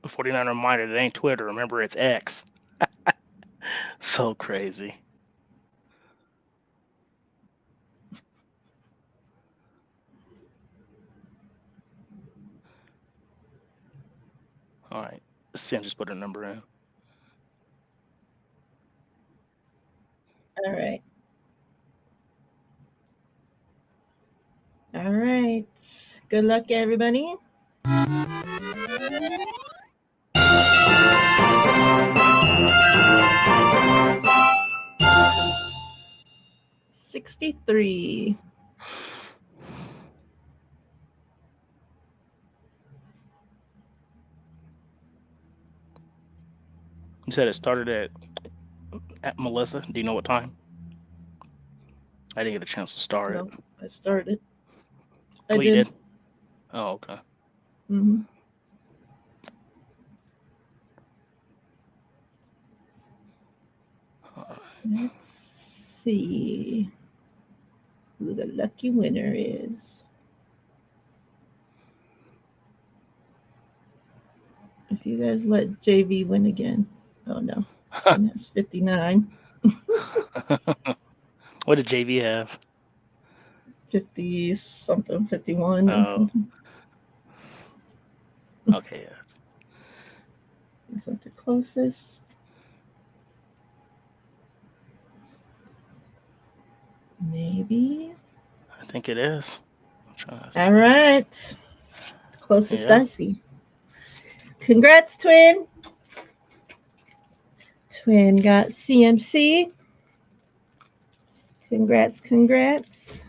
The 49 reminder, it ain't Twitter. Remember, it's X. So crazy. All right. Sin just put a number in. All right. All right. Good luck, everybody. $63. You said it started at Melissa. Do you know what time? I didn't get a chance to start it. No, I started. I Oh, you did. did? Oh, okay. Mm-hmm. Let's see who the lucky winner is. If you guys let JV win again. Oh no. Sin has 59. What did JV have? 50 something, 51 or Oh, something. okay. Yeah. Is that the closest? Maybe. I think it is. I'm trying to All see. right. Closest Yeah. I see. Congrats, Twin. Twin got CMC. Congrats.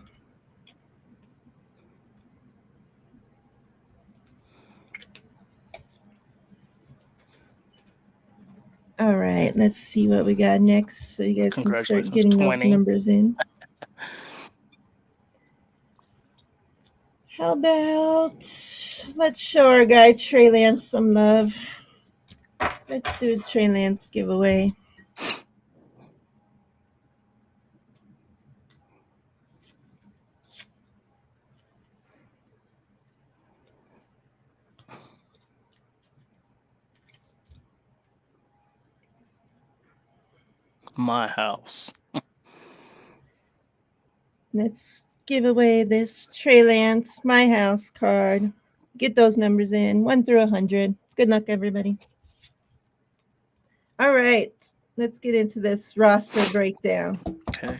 All right, let's see what we got next so you guys can start Congratulations, getting those 20. numbers in. How about let's show our guy Trey Lance some love. Let's do a Trey Lance giveaway. My house. Let's give away this Trey Lance My House card. Get those numbers in 1 through 100. Good luck, everybody. All right, let's get into this roster breakdown. Okay.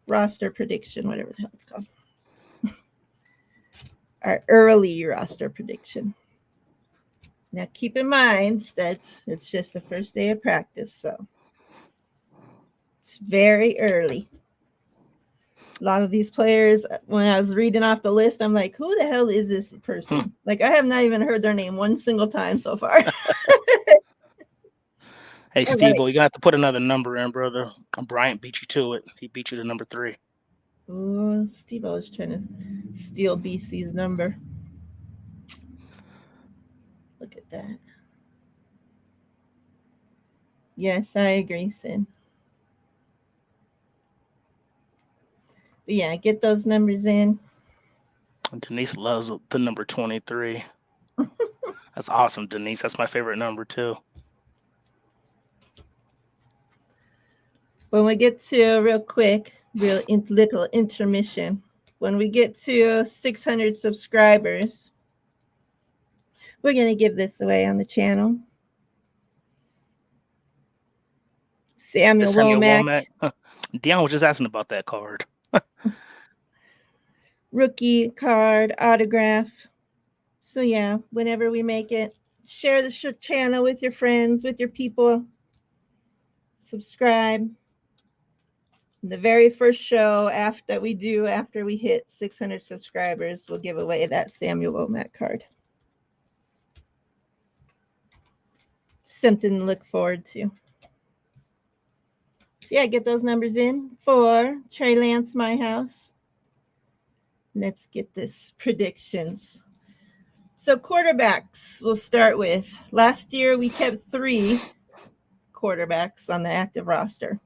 Roster prediction, whatever the hell it's called. Our early roster prediction. Now, keep in mind that it's just the first day of practice, so it's very early. A lot of these players, when I was reading off the list, I'm like, who the hell is this person? Like, I have not even heard their name one single time so far. Hey, All Steve, right. you're gonna have to put another number in, brother. Bryant beat you to it. He beat you to number 3. Oh, Steve was trying to steal BC's number. Look at that. Yes, I agree, Sin. But yeah, get those numbers in. Denise loves the number 23. That's awesome, Denise. That's my favorite number too. When we get to real quick, little intermission. When we get to 600 subscribers, we're going to give this away on the channel. Samuel Womack. Dion was just asking about that card. Rookie card, autograph. So yeah, whenever we make it, share the channel with your friends, with your people. Subscribe. The very first show after we hit 600 subscribers, we'll give away that Samuel Womack card. Something to look forward to. So yeah, get those numbers in for Trey Lance My House. Let's get this predictions. So quarterbacks we'll start with. Last year we kept 3 quarterbacks on the active roster.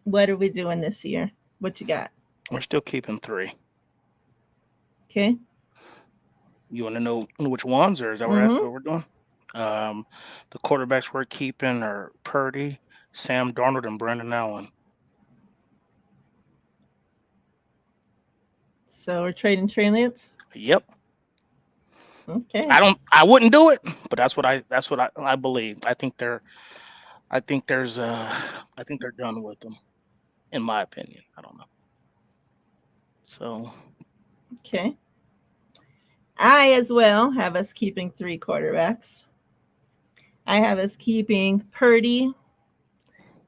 What are we doing this year? What you got? We're still keeping 3. Okay. You want to know which ones, or is that what we're doing? The quarterbacks we're keeping are Purdy, Sam Darnold, and Brandon Allen. So we're trading Trey Lance? Yep. Okay. I wouldn't do it, but that's what I believe. I think they're done with them, in my opinion. I don't know. So okay. I as well have us keeping 3 quarterbacks. I have us keeping Purdy,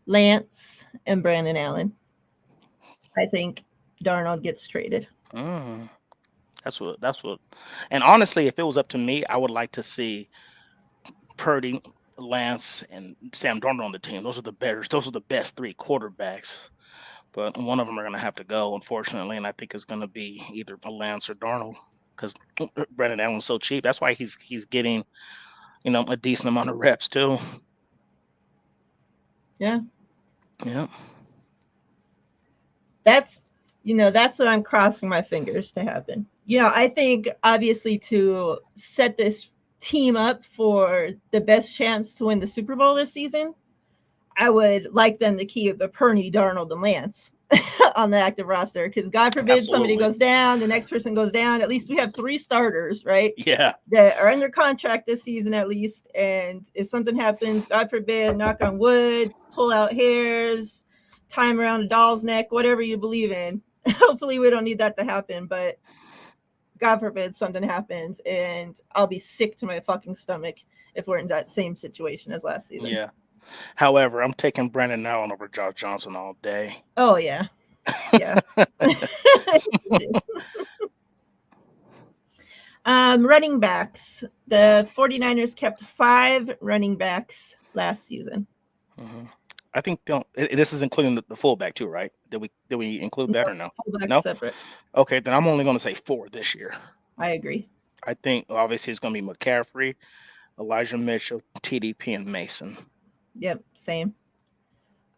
Lance, and Brandon Allen. I think Darnold gets traded. That's what. And honestly, if it was up to me, I would like to see Purdy, Lance, and Sam Darnold on the team. Those are the best 3 quarterbacks. But one of them are going to have to go, unfortunately, and I think it's going to be either Lance or Darnold, because Brandon Allen's so cheap. That's why he's getting, a decent amount of reps too. Yeah. Yeah. That's what I'm crossing my fingers to happen. I think obviously to set this team up for the best chance to win the Super Bowl this season, I would like them to keep the Purdy, Darnold, and Lance on the active roster, because God forbid somebody goes down, the next person goes down. At least we have 3 starters, right? Yeah. That are under contract this season at least. And if something happens, God forbid, knock on wood, pull out hairs, time around a doll's neck, whatever you believe in. Hopefully we don't need that to happen, but God forbid something happens, and I'll be sick to my fucking stomach if we're in that same situation as last season. Yeah. However, I'm taking Brandon Allen over Josh Johnson all day. Oh, yeah. Yeah. Running backs. The 49ers kept 5 running backs last season. I think this is including the fullback too, right? Did we include that or no? Fullback separate. Okay, then I'm only going to say 4 this year. I agree. I think obviously it's going to be McCaffrey, Elijah Mitchell, TDP, and Mason. Yep, same.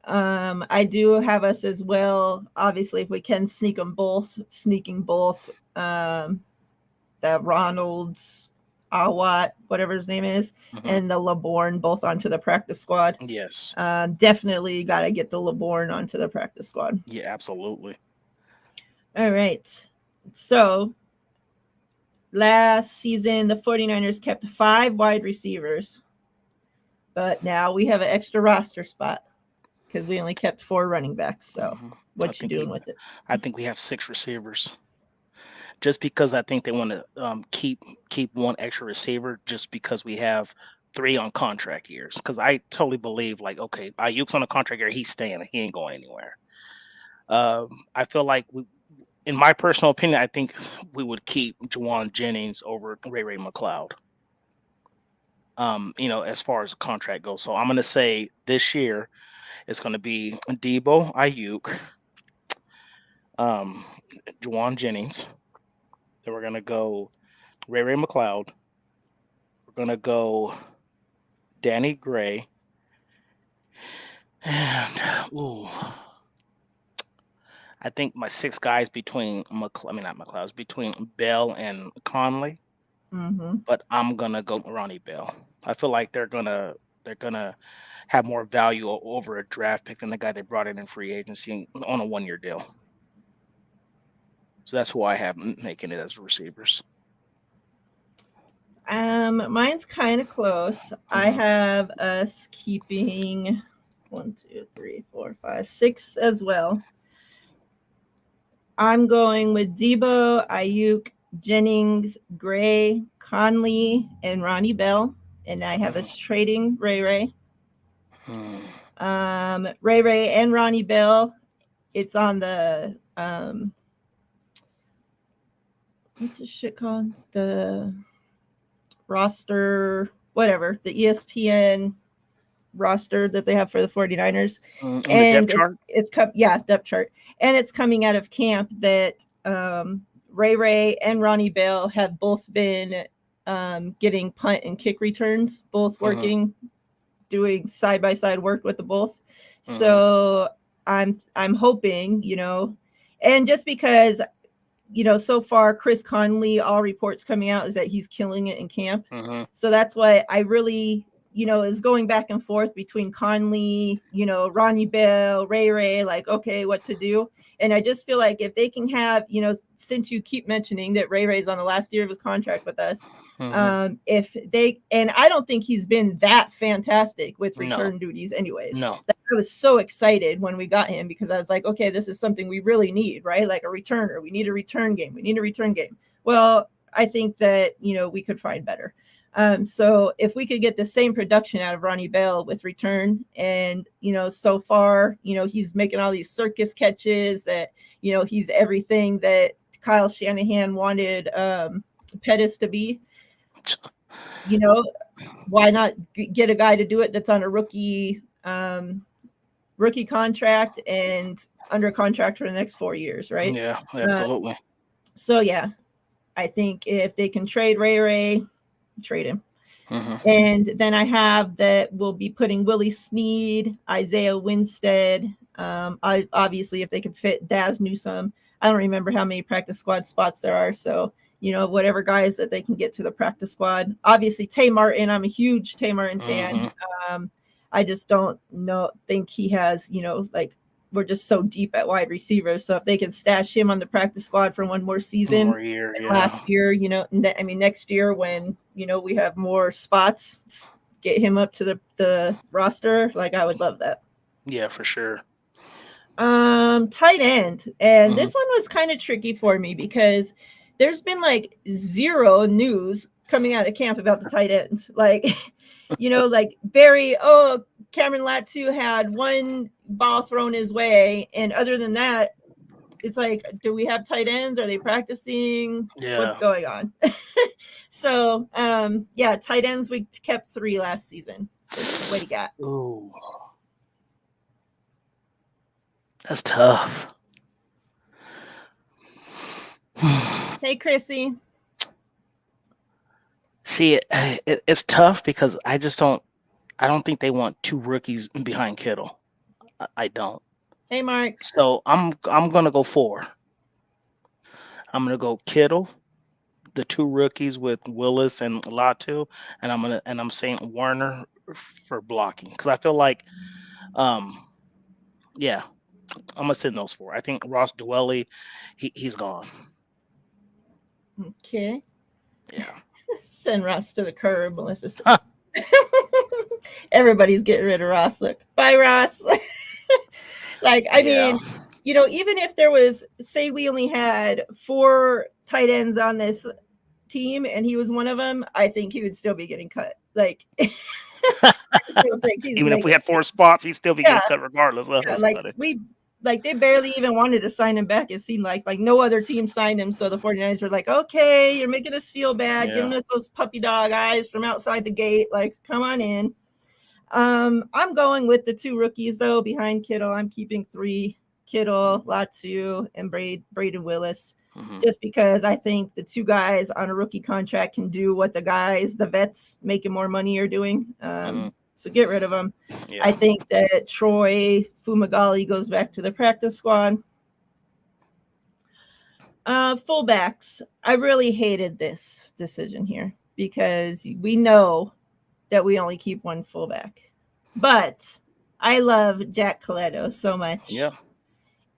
I do have us as well. Obviously, if we can sneaking both. That Ronald's Awat, whatever his name is, and the LeBorn both onto the practice squad. Yes. Definitely got to get the LeBorn onto the practice squad. Yeah, absolutely. All right. So last season, the 49ers kept 5 wide receivers, but now we have an extra roster spot because we only kept 4 running backs. So what you doing with it? I think we have 6 receivers. Just because I think they want to keep one extra receiver, just because we have 3 on contract years. Because I totally believe, like, okay, Ayuk's on a contract year, he's staying, he ain't going anywhere. I feel like in my personal opinion, I think we would keep Juwan Jennings over Ray McLeod. As far as the contract goes. So I'm gonna say this year it's gonna be Debo, Ayuk, Juwan Jennings. Then we're gonna go Ray McLeod. We're gonna go Danny Gray. And I think my 6 guys between not McLeod, between Bell and Conley. But I'm gonna go Ronnie Bell. I feel like they're gonna have more value over a draft pick than the guy they brought in free agency on a 1-year deal. So that's who I have making it as receivers. Mine's kind of close. I have us keeping 1, 2, 3, 4, 5, 6 as well. I'm going with Debo, Ayuk, Jennings, Gray, Conley, and Ronnie Bell, and I have us trading Ray. Ray and Ronnie Bell. It's on the what's this shit called? The roster, whatever, the ESPN roster that they have for the 49ers. And the depth chart? Depth chart. And it's coming out of camp that Ray and Ronnie Bell have both been getting punt and kick returns, both working, doing side-by-side work with the both. So I'm hoping, and just because so far Chris Conley, all reports coming out is that he's killing it in camp. So that's why I really, is going back and forth between Conley, Ronnie Bell, Ray, like, okay, what to do. And I just feel like if they can have, since you keep mentioning that Ray's on the last year of his contract with us, if they, and I don't think he's been that fantastic with return duties anyways. No. I was so excited when we got him because I was like, okay, this is something we really need, right? Like a returner. We need a return game. Well, I think that, we could find better. So if we could get the same production out of Ronnie Bell with return, and so far, he's making all these circus catches that, he's everything that Kyle Shanahan wanted Pettis to be. Why not get a guy to do it that's on a rookie contract and under contract for the next 4 years, right? Yeah, absolutely. So yeah, I think if they can trade Ray, trade him. And then I have that we'll be putting Willie Snead, Isaiah Winstead. Obviously, if they could fit Daz Newsome, I don't remember how many practice squad spots there are. So, whatever guys that they can get to the practice squad. Obviously, Tay Martin. I'm a huge Tay Martin fan. I just don't think he has, we're just so deep at wide receivers. So if they can stash him on the practice squad for one more season, last year, next year when, we have more spots, get him up to the roster. Like, I would love that. Yeah, for sure. Tight end. And this one was kind of tricky for me because there's been like zero news coming out of camp about the tight ends. Like, Cameron Latu had one ball thrown his way. And other than that, it's like, do we have tight ends? Are they practicing? Yeah. What's going on? So, tight ends, we kept 3 last season. What do you got? Ooh. That's tough. Hey, Chrissy. See, it's tough because I don't think they want 2 rookies behind Kittle. I don't. Hey, Mark. So I'm gonna go 4. I'm gonna go Kittle, the two rookies with Willis and Latu, and I'm saying Warner for blocking because I feel like um yeah, I'm gonna send those four. I think Ross Dwelly, he's gone. Okay. Yeah. Send Ross to the curb, Melissa said. Huh. Everybody's getting rid of Ross. Look, bye, Ross. Like, I Yeah. mean, you know, even if there was, say, we only had 4 tight ends on this team and he was one of them, I think he would still be getting cut. Like, I still think he's Even if we making, had 4 spots, he'd still be yeah, getting cut regardless. Oh, yeah, that's like funny. like they barely even wanted to sign him back. It seemed like no other team signed him. So the 49ers were like, okay, you're making us feel bad, Yeah. giving us those puppy dog eyes from outside the gate. Like, come on in. I'm going with the 2 rookies though behind Kittle. I'm keeping 3, Kittle, Latu, and Braden Willis, just because I think the 2 guys on a rookie contract can do what the vets making more money are doing. So get rid of them. Yeah. I think that Troy Fumagalli goes back to the practice squad. Fullbacks. I really hated this decision here because we know that we only keep 1 fullback. But I love Jack Coletto so much. Yeah.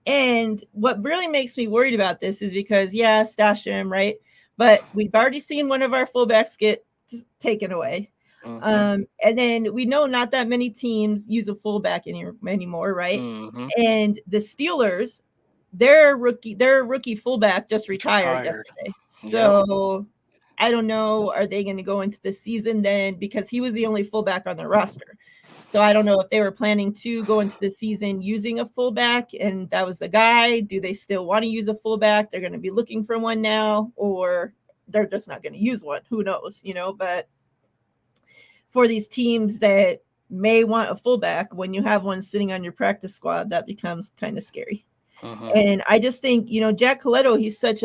And what really makes me worried about this is because, yeah, stash him, right? But we've already seen one of our fullbacks get taken away. And then we know not that many teams use a fullback anymore, right? And the Steelers, their rookie fullback just retired yesterday. So I don't know, are they going to go into the season then? Because he was the only fullback on their roster. So I don't know if they were planning to go into the season using a fullback and that was the guy. Do they still want to use a fullback? They're going to be looking for one now, or they're just not going to use one. Who knows, you know, but for these teams that may want a fullback, when you have one sitting on your practice squad, that becomes kind of scary. And I just think, you know, Jack Coletto, he's such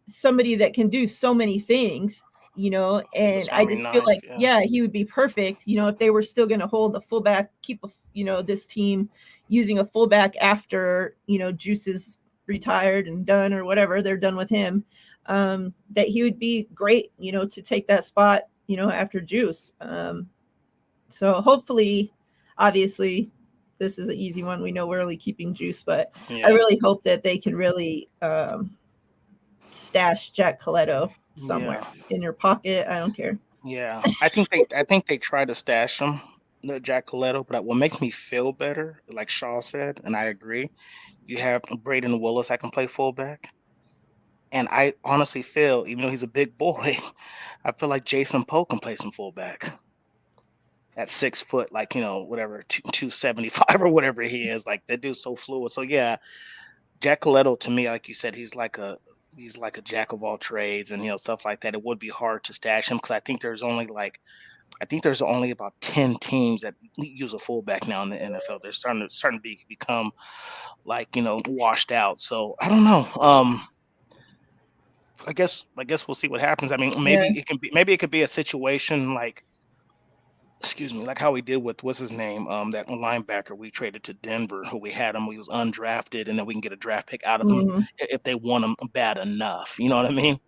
somebody that can do so many things, you know, and I just feel like, yeah, he would be perfect, you know, if they were still going to hold a fullback, keep, you know, this team using a fullback after, you know, Juice is retired and done or whatever, they're done with him, that he would be great, you know, to take that spot, you know, after Juice. So hopefully, obviously, this is an easy one. We know we're only keeping Juice, but I really hope that they can really stash Jack Coletto somewhere in your pocket. I don't care. Yeah. I think they try to stash him, Jack Coletto, but what makes me feel better, like Shaw said, and I agree, you have Braden Willis that can play fullback. And I honestly feel, even though he's a big boy, I feel like Jason Poe can play some fullback at 6 foot, like, you know, whatever, 275 or whatever he is. Like, that dude's so fluid. So yeah, Jack Coletto, to me, like you said, he's like a jack of all trades and, you know, stuff like that. It would be hard to stash him because I think there's only about 10 teams that use a fullback now in the NFL. They're starting to become like, you know, washed out. So I don't know. I guess we'll see what happens. I mean, maybe it could be a situation like, excuse me, like how we did with what's his name, that linebacker we traded to Denver, who we had him, he was undrafted, and then we can get a draft pick out of him if they want him bad enough. You know what I mean?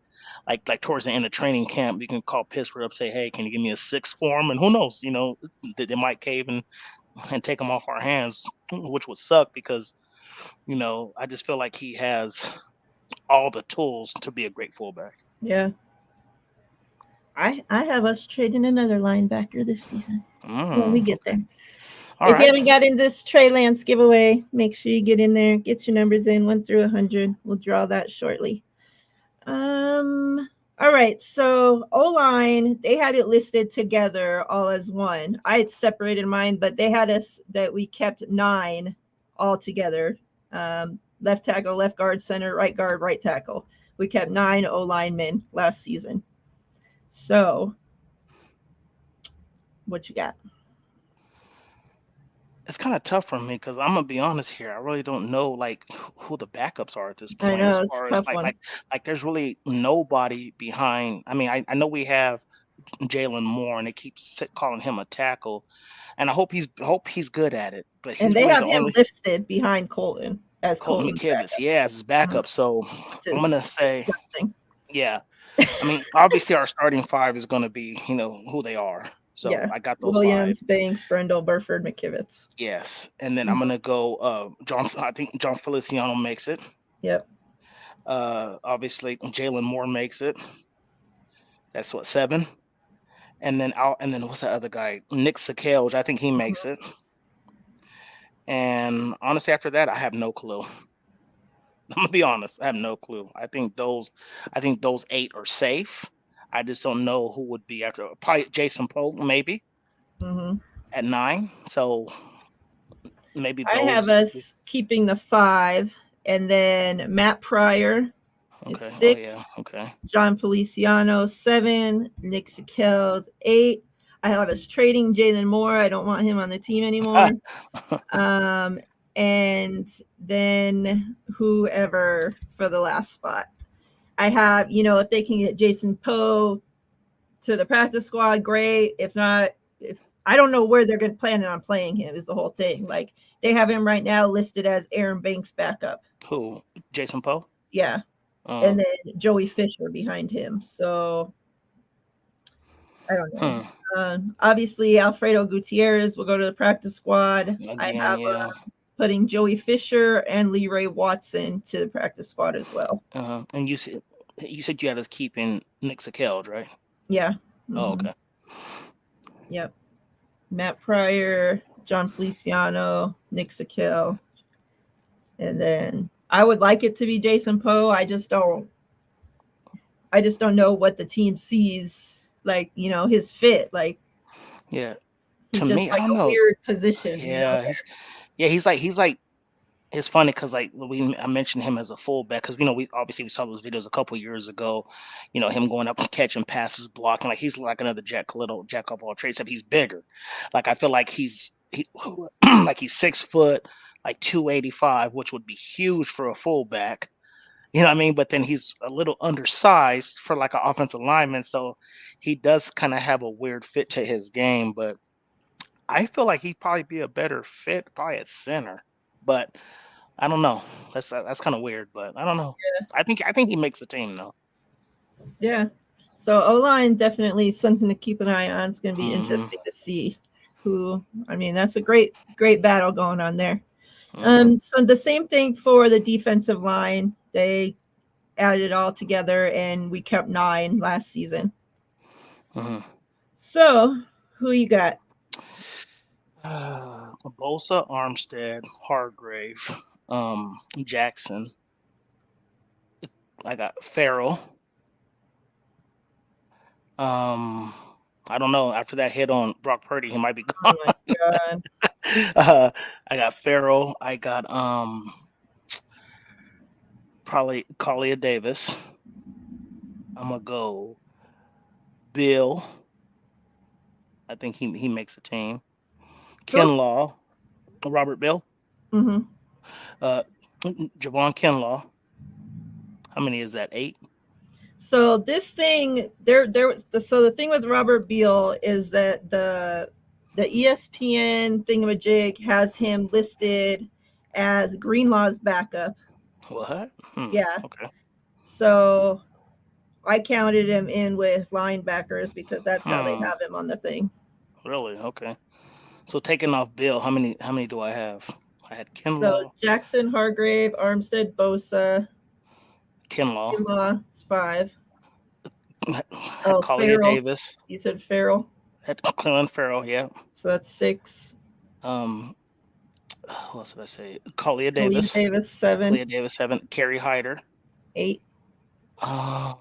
Like towards the end of training camp, we can call Pittsburgh up, say, hey, can you give me a 6 for him? And who knows, you know, they might cave and take him off our hands, which would suck because, you know, I just feel like he has all the tools to be a great fullback. Yeah. I have us trading another linebacker this season when we get there. If you haven't got in this Trey Lance giveaway, make sure you get in there, get your numbers in 1 through 100. We'll draw that shortly. All right. So O-line, they had it listed together all as one. I had separated mine, but they had us that we kept 9 all together. Left tackle, left guard, center, right guard, right tackle. We kept 9 O-linemen last season. So what you got? It's kind of tough for me because I'm gonna be honest here. I really don't know like who the backups are at this I point. know, As it's a far as tough one. like there's really nobody behind. I mean, I know we have Jalen Moore, and they keep calling him a tackle, and I hope he's good at it. But And he's they really have the him only listed behind Colton as Colton Colton's McKivitz, backup. yeah, as his backup. So I'm gonna say, Disgusting. yeah, I mean, obviously our starting five is going to be, who they are. So Yeah. I got those five. Williams, Banks, Brendel, Burford, McKivitz. Yes, and then I'm gonna go. John, I think John Feliciano makes it. Yep. Obviously Jalen Moore makes it. That's what, 7. And then what's that other guy? Nick Sakelj. I think he makes it. And honestly, after that, I have no clue. I'm gonna be honest. I have no clue. I think those 8 are safe. I just don't know who would be after. Probably Jason Poe, maybe Mm-hmm. at 9. So maybe I have those. us keeping the 5, and then Matt Pryor is Okay. Oh yeah. 6, Okay. John Feliciano 7, Nick Sakells 8. I have us trading Jalen Moore. I don't want him on the team anymore. And then whoever for the last spot. I have, if they can get Jason Poe to the practice squad, great. If not, if I don't know where they're going to plan on playing him is the whole thing. Like they have him right now listed as Aaron Banks backup. Who? Jason Poe? Yeah. And then Joey Fisher behind him. So I don't know. Obviously, Alfredo Gutierrez will go to the practice squad. Again, I have yeah. putting Joey Fisher and Leroy Watson to the practice squad as well. And you said you had us keeping Nick Sakelj, right? Yeah. Mm-hmm. Oh, okay. Yep. Matt Pryor, John Feliciano, Nick Sakelj. And then I would like it to be Jason Poe. I just don't know what the team sees, like, his fit. Like, yeah. To me, like I don't know. Weird position. Yeah, he's like it's funny because like I mentioned him as a fullback because we saw those videos a couple years ago, him going up and catching passes, blocking, like he's like another jack of all trades, except he's bigger. Like I feel like he's 6 foot, like 285, which would be huge for a fullback. You know what I mean? But then he's a little undersized for like an offensive lineman, so he does kind of have a weird fit to his game. But I feel like he'd probably be a better fit, probably at center. But I don't know. That's kind of weird, but I don't know. Yeah. I think he makes a team though. Yeah. So O-line definitely something to keep an eye on. It's going to be interesting to see who. I mean, that's a great battle going on there. So the same thing for the defensive line. They added it all together, and we kept 9 last season. So who you got? Bosa, Armstead, Hargrave, Jackson. I got Farrell. I don't know. After that hit on Brock Purdy, he might be gone. Oh my God. I got Farrell. I got probably Collier Davis. I'm gonna go Bill. I think he makes a team. Kinlaw, Robert Bill. Javon Kinlaw. How many is that? 8. So this thing so the thing with Robert Beal is that the ESPN thingamajig has him listed as Greenlaw's backup. What? Yeah. Okay. So I counted him in with linebackers because that's how they have him on the thing. Really? Okay. So taking off Bill, how many do I have? I had Kinlaw. So Jackson, Hargrave, Armstead, Bosa. Kinlaw is 5. Collier Davis. You said Farrell. Had Cleveland Farrell, yeah. So that's 6. What else did I say? Collier Davis. 7. Collier Davis 7. Kerry Hyder 8. I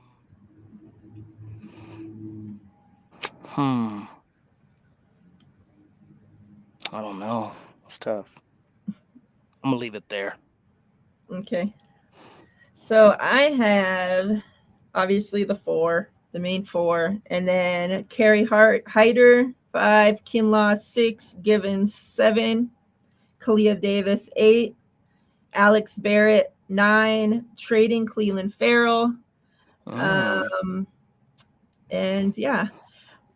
don't know. It's tough. I'm gonna leave it there. Okay. So I have obviously the main 4, and then Kerry Hyder 5, Kinlaw 6, Givens 7, Kalia Davis 8, Alex Barrett 9, trading Cleveland Farrell. And yeah.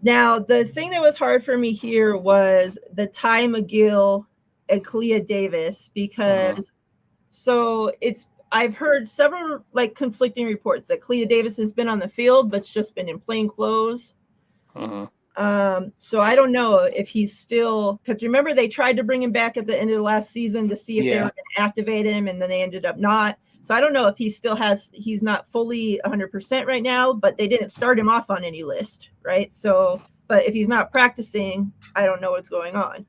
Now the thing that was hard for me here was the Ty McGill and Kalia Davis because so I've heard several like conflicting reports that Clea Davis has been on the field, but it's just been in plain clothes. So I don't know if he's still, because remember they tried to bring him back at the end of the last season to see if they were going to activate him, and then they ended up not. So I don't know if he's not fully 100% right now, but they didn't start him off on any list, right? So, but if he's not practicing, I don't know what's going on.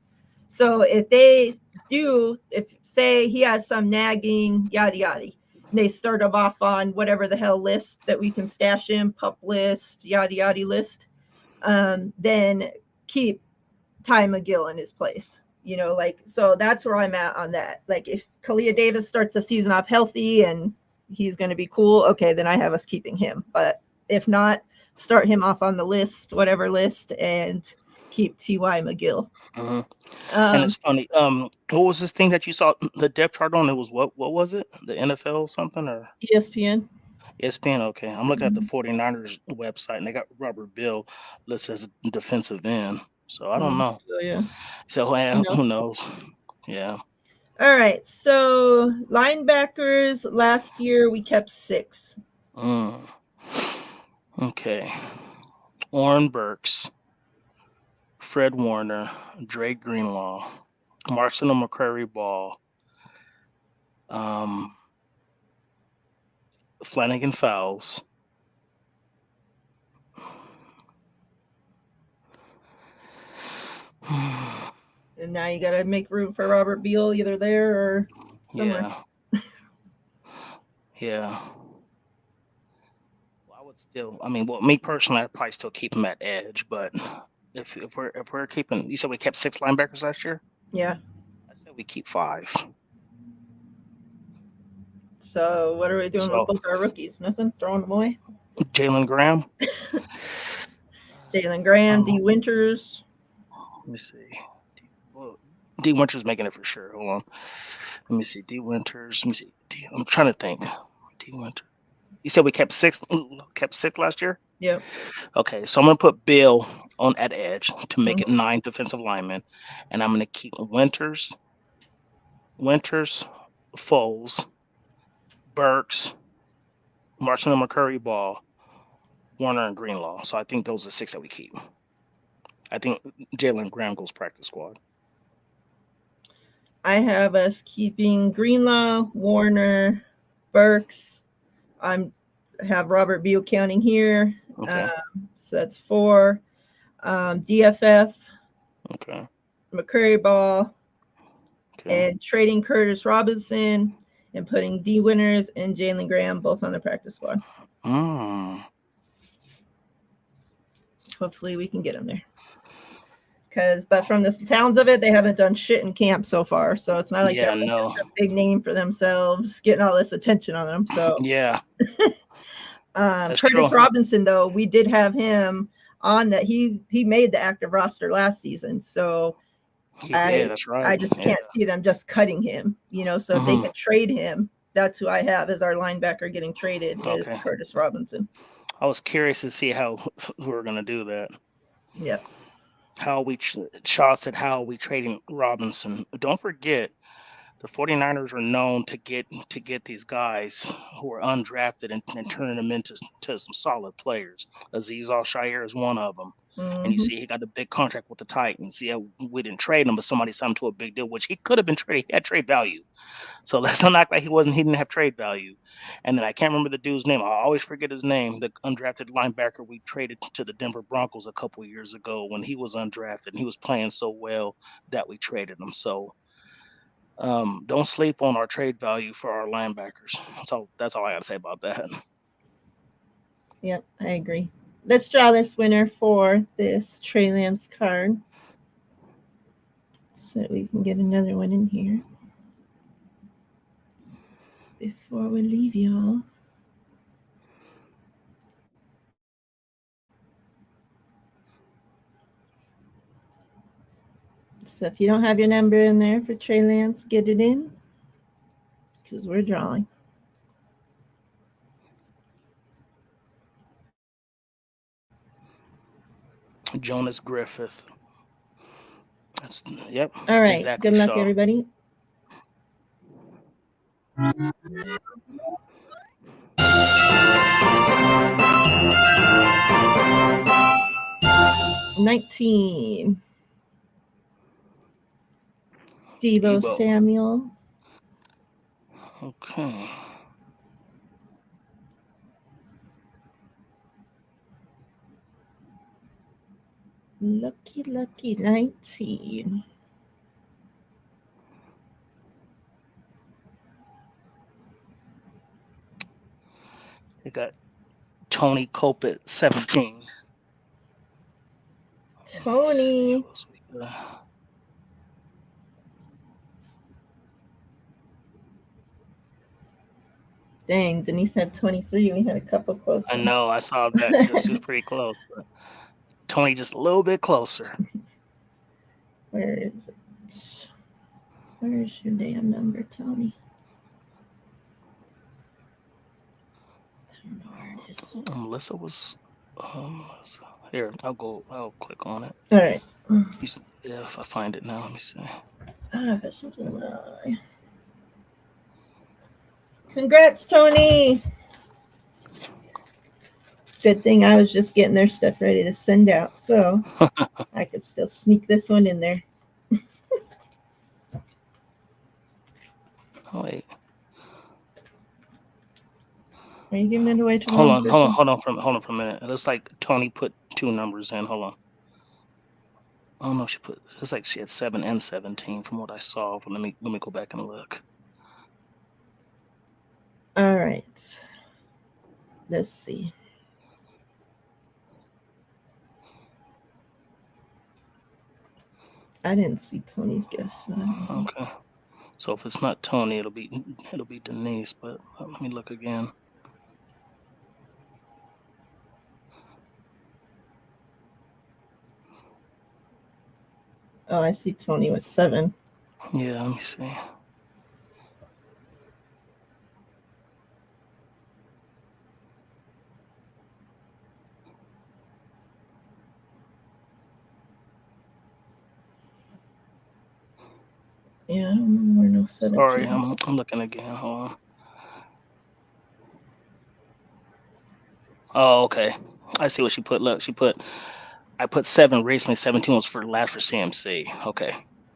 So if they do, if say he has some nagging, yada yada, they start him off on whatever the hell list that we can stash him, pup list, yada yada list, then keep Ty McGill in his place. You know, like, so that's where I'm at on that. Like, if Kalia Davis starts the season off healthy and he's going to be cool, okay, then I have us keeping him. But if not, start him off on the list, whatever list, and keep T.Y. McGill. And it's funny. What was this thing that you saw the depth chart on? It was what was it? The NFL something or ESPN? ESPN. Okay, I'm looking at the 49ers website, and they got Robert Bill listed as a defensive end. So I don't know. So yeah. So who knows? Yeah. All right. So linebackers last year we kept 6. Okay. Orrin Burks, Fred Warner, Drake Greenlaw, Marcelo McCrary Ball, Flanagan Fowles. And now you got to make room for Robert Beal either there or somewhere. Yeah. Well, I would still. I mean, well, me personally, I'd probably still keep him at edge. But if we're keeping, you said we kept 6 linebackers last year. Yeah. I said we keep 5. So what are we doing with both our rookies? Nothing? Throwing them away? Jalen Graham. Jalen Graham, D. Winters. Let me see. D. Winters making it for sure. Hold on. Let me see. D. Winters. Let me see. I'm trying to think. D. Winters. You said we kept 6. Kept 6 last year. Yep. Okay, so I'm gonna put Bill on at edge to make it 9 defensive linemen, and I'm gonna keep Winters, Foles, Burks, Marcelo McCurry Ball, Warner, and Greenlaw. So I think those are 6 that we keep. I think Jalen Graham goes practice squad. I have us keeping Greenlaw, Warner, Burks. I have Robert Beal counting here. Okay. So that's 4. DFF. Okay. McCurry Ball. Okay. And trading Curtis Robinson and putting D. Winters and Jalen Graham both on the practice squad. Hopefully we can get them there. But from the sounds of it, they haven't done shit in camp so far. So it's not like they're making a big name for themselves, getting all this attention on them. So yeah. Curtis Robinson, though, we did have him on that. He made the active roster last season. So that's right. I just can't see them just cutting him, you know. So if they can trade him, that's who I have as our linebacker getting traded is Curtis Robinson. I was curious to see how we're going to do that. Yep. Shaw said, how are we trading Robinson? Don't forget, the 49ers are known to get these guys who are undrafted and turning them into some solid players. Azeez Al-Shaair is one of them. And you see he got a big contract with the Titans. Yeah, we didn't trade him, but somebody signed him to a big deal, which he could have been traded. He had trade value. So let's not act like he didn't have trade value. And then I can't remember the dude's name. I always forget his name. The undrafted linebacker we traded to the Denver Broncos a couple of years ago when he was undrafted and he was playing so well that we traded him. So don't sleep on our trade value for our linebackers. That's all I got to say about that. Yep, I agree. Let's draw this winner for this Trey Lance card so we can get another one in here before we leave y'all. So if you don't have your number in there for Trey Lance, get it in because we're drawing. Jonas Griffith. Yep. All right. Exactly. Good luck, everybody. $19. Debo Debo. Samuel. Okay. Lucky 19. They got Tony Cope at 17. Tony. Dang, Denise had 23. We had a couple close I ones. know, I saw that. She was pretty close. But Tony just a little bit closer. Where is it? Where's your damn number, Tony? I don't know where it is. Melissa was here. I'll click on it. All right. Yeah, if I find it now, let me see. Congrats, Tony. Good thing I was just getting their stuff ready to send out, so I could still sneak this one in there. Oh, wait. Are you giving it away to the Hold wrong on person? for a minute. It looks like Tony put 2 numbers in. Hold on. Oh no, it's like she had 7 and 17 from what I saw. But let me go back and look. All right. Let's see. I didn't see Tony's guess. Okay. So if it's not Tony, it'll be Denise. But let me look again. Oh, I see Tony with 7. Yeah, let me see. Yeah, I don't remember where no 17. Sorry, I'm looking again. Hold on. Oh, okay. I see what she put. Look, I put 7 recently. 17 was for last for CMC. Okay.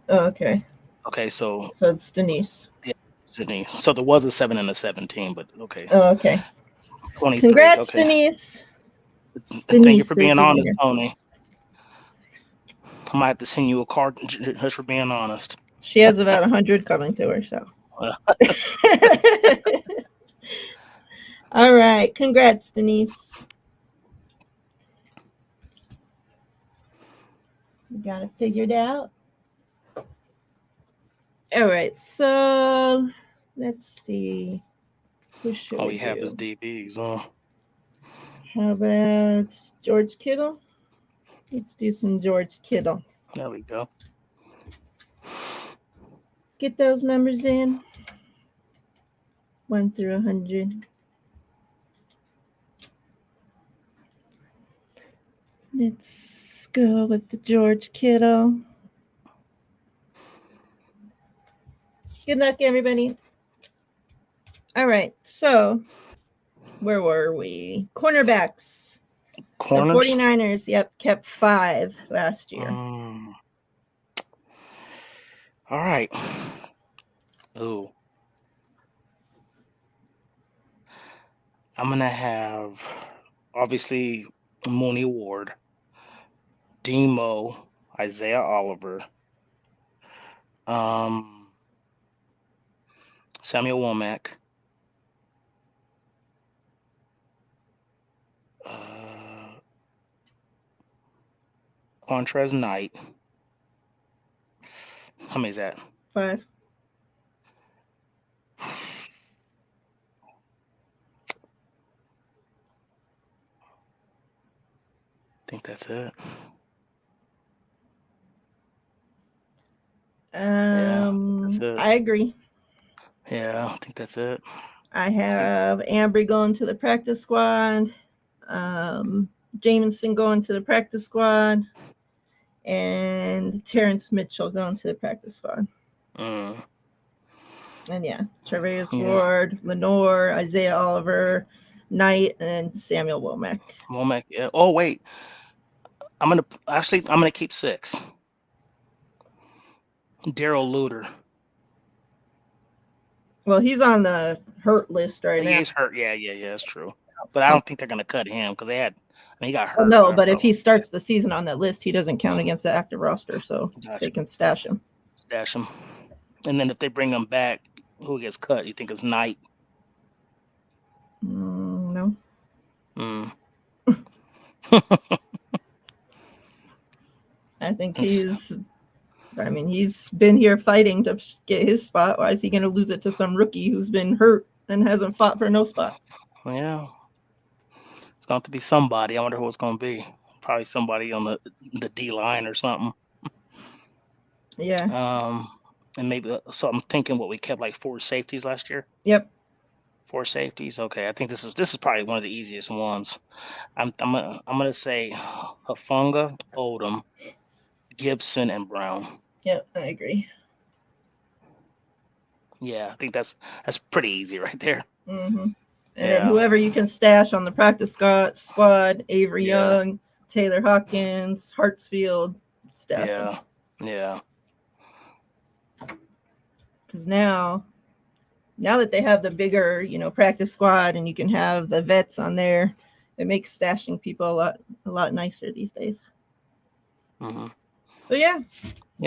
Oh, okay. Okay, so it's Denise. Yeah, Denise. So there was a 7 and a 17, but okay. Oh, okay. 23. Congrats, Okay. Denise. Thank you for being honest, Tony. I might have to send you a card just for being honest. She has about 100 coming to her, so. All right. Congrats, Denise. You got it figured out. All right. So let's see. Who should All we we have do? is DBs. Huh? How about George Kittle? Let's do some George Kittle. There we go. Get those numbers in. 1 through 100. Let's go with the George Kittle. Good luck, everybody. All right. So where were we? Cornerbacks. Corners? The 49ers, kept 5 last year. All right. Ooh. I'm going to have, obviously, Mooney Ward, Demo, Isaiah Oliver, Samuel Womack, Quantrez Knight. How many is that? 5. I think that's it. That's it. I agree. Yeah, I think that's it. I have Ambry going to the practice squad, Jamison going to the practice squad, and Terrence Mitchell going to the practice squad. And yeah, Travis Yeah. Ward, Lenore, Isaiah Oliver, Knight, and Samuel Womack. Womack. Yeah. Oh wait, I'm gonna keep 6. Daryl Luter. Well, he's on the hurt list right now. He's hurt. Yeah, that's true. But I don't think they're gonna cut him because he got hurt. Well, no, but if he starts the season on that list, he doesn't count against the active roster, so Gotcha. they can stash him. Stash him. And then if they bring him back, who gets cut? You think it's Knight? No. I think he's been here fighting to get his spot. Why is he going to lose it to some rookie who's been hurt and hasn't fought for no spot? Yeah. It's going to be somebody. I wonder who it's going to be. Probably somebody on the D line or something. Yeah. And maybe, so I'm thinking what we kept like 4 safeties last year. Yep. 4 safeties. Okay, I think this is probably one of the easiest ones. I'm gonna say Hufanga, Odom, Gibson, and Brown. Yep, I agree. Yeah, I think that's pretty easy right there. Mm-hmm. And then whoever you can stash on the practice squad, Avery Young, Taylor Hawkins, Hartsfield, stash. Yeah. Because now that they have the bigger, practice squad and you can have the vets on there, it makes stashing people a lot nicer these days. Mm-hmm. So yeah.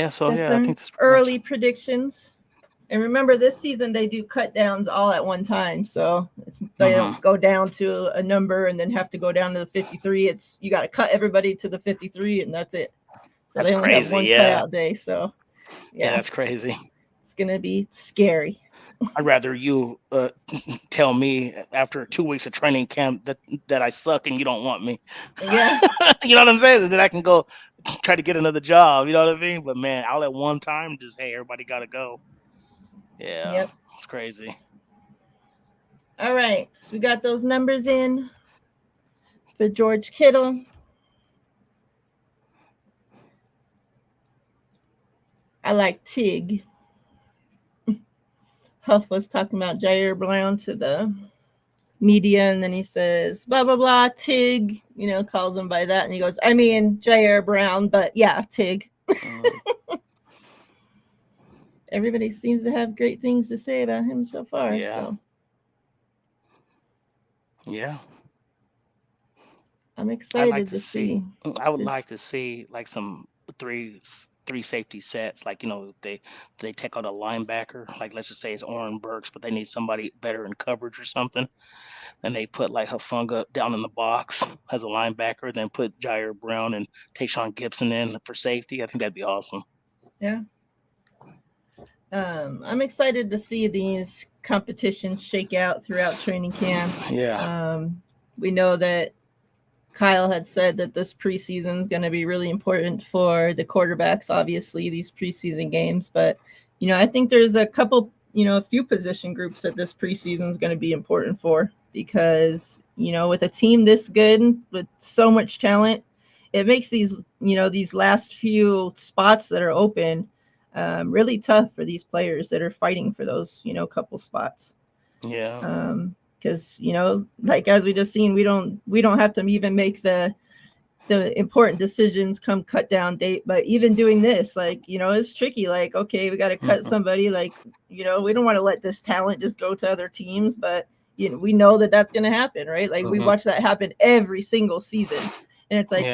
So I think that's early predictions. And remember, this season they do cut downs all at one time, so they don't go down to a number and then have to go down to the 53. It's you got to cut everybody to the 53, and that's it. So that's they only have one cutout day. So yeah, that's crazy. It's gonna be scary. I'd rather you tell me after 2 weeks of training camp that I suck and you don't want me. Yeah. You know what I'm saying? That I can go try to get another job. You know what I mean? But man, all at one time, just hey, everybody got to go. Yeah. Yep. It's crazy. All right. So we got those numbers in for George Kittle. I like Tig. Huff was talking about Jair Brown to the media, and then he says, blah, blah, blah, Tig, calls him by that. And he goes, I mean, Jair Brown, but yeah, Tig. Everybody seems to have great things to say about him so far. Yeah. So. Yeah. I'm excited to see. I would like to see like some three safety sets. Like, they take out a linebacker. Like, let's just say it's Oren Burks, but they need somebody better in coverage or something. Then they put like Hufanga down in the box as a linebacker. Then put Jair Brown and Tayshaun Gibson in for safety. I think that'd be awesome. Yeah. I'm excited to see these competitions shake out throughout training camp. Yeah. We know that Kyle had said that this preseason is going to be really important for the quarterbacks, obviously, these preseason games. But, I think there's a couple, a few position groups that this preseason is going to be important for because, with a team this good, with so much talent, it makes these, these last few spots that are open really tough for these players that are fighting for those, couple spots. Yeah. Because like as we just seen, we don't have to even make the important decisions come cut down date. But even doing this, like it's tricky. Like, okay, we got to cut somebody. Like, we don't want to let this talent just go to other teams. But we know that that's going to happen, right? Like we watch that happen every single season, and it's like,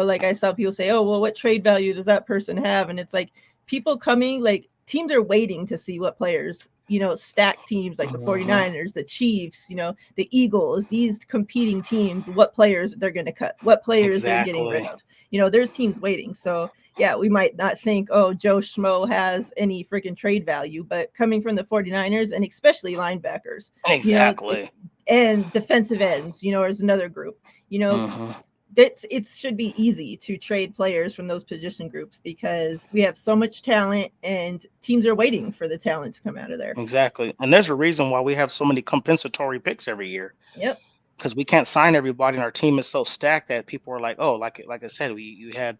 like I saw people say, oh, well, what trade value does that person have? And it's like people coming, like teams are waiting to see what players, stack teams like the 49ers, the Chiefs, the Eagles, these competing teams, what players they're going to cut, what players they're getting rid of. There's teams waiting. So yeah, we might not think, oh, Joe Schmo has any freaking trade value, but coming from the 49ers and especially linebackers, and defensive ends, is another group, it should be easy to trade players from those position groups because we have so much talent and teams are waiting for the talent to come out of there. Exactly. And there's a reason why we have so many compensatory picks every year. Yep. because we can't sign everybody, and our team is so stacked that people are like, oh, like I said, you had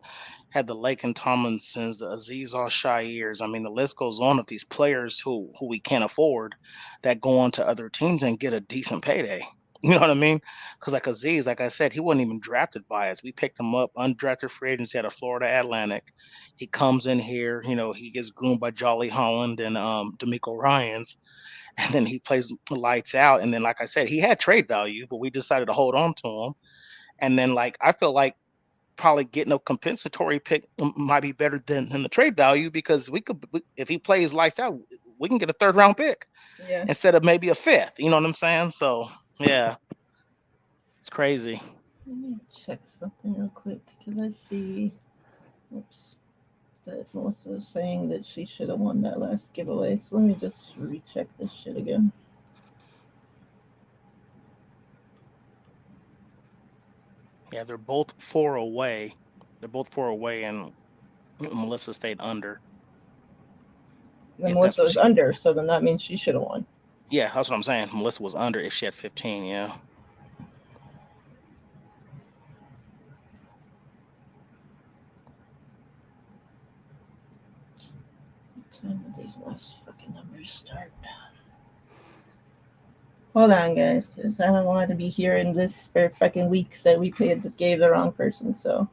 the Lake and Tomlinsons, the Aziz Al Shairs. I mean, the list goes on of these players who we can't afford that go on to other teams and get a decent payday. You know what I mean? Because like Aziz, like I said, he wasn't even drafted by us. We picked him up undrafted free agency out of Florida Atlantic. He comes in here, he gets groomed by Jolly Holland and D'Amico Ryans, and then he plays lights out. And then, like I said, he had trade value, but we decided to hold on to him. And then, like, I feel like probably getting a compensatory pick might be better than the trade value, because if he plays lights out, we can get a third round pick Yeah. instead of maybe a fifth. You know what I'm saying? So yeah, it's crazy. Let me check something real quick because I see, oops, that Melissa was saying that she should have won that last giveaway. So let me just recheck this shit again. Yeah, they're both 4 away. And Melissa stayed under. And Melissa was under, so then that means she should have won. Yeah, that's what I'm saying. Melissa was under if she had 15. Yeah. What time did these last fucking numbers start? Hold on, guys, because I don't want to be hearing this for fucking weeks that we gave the wrong person. So.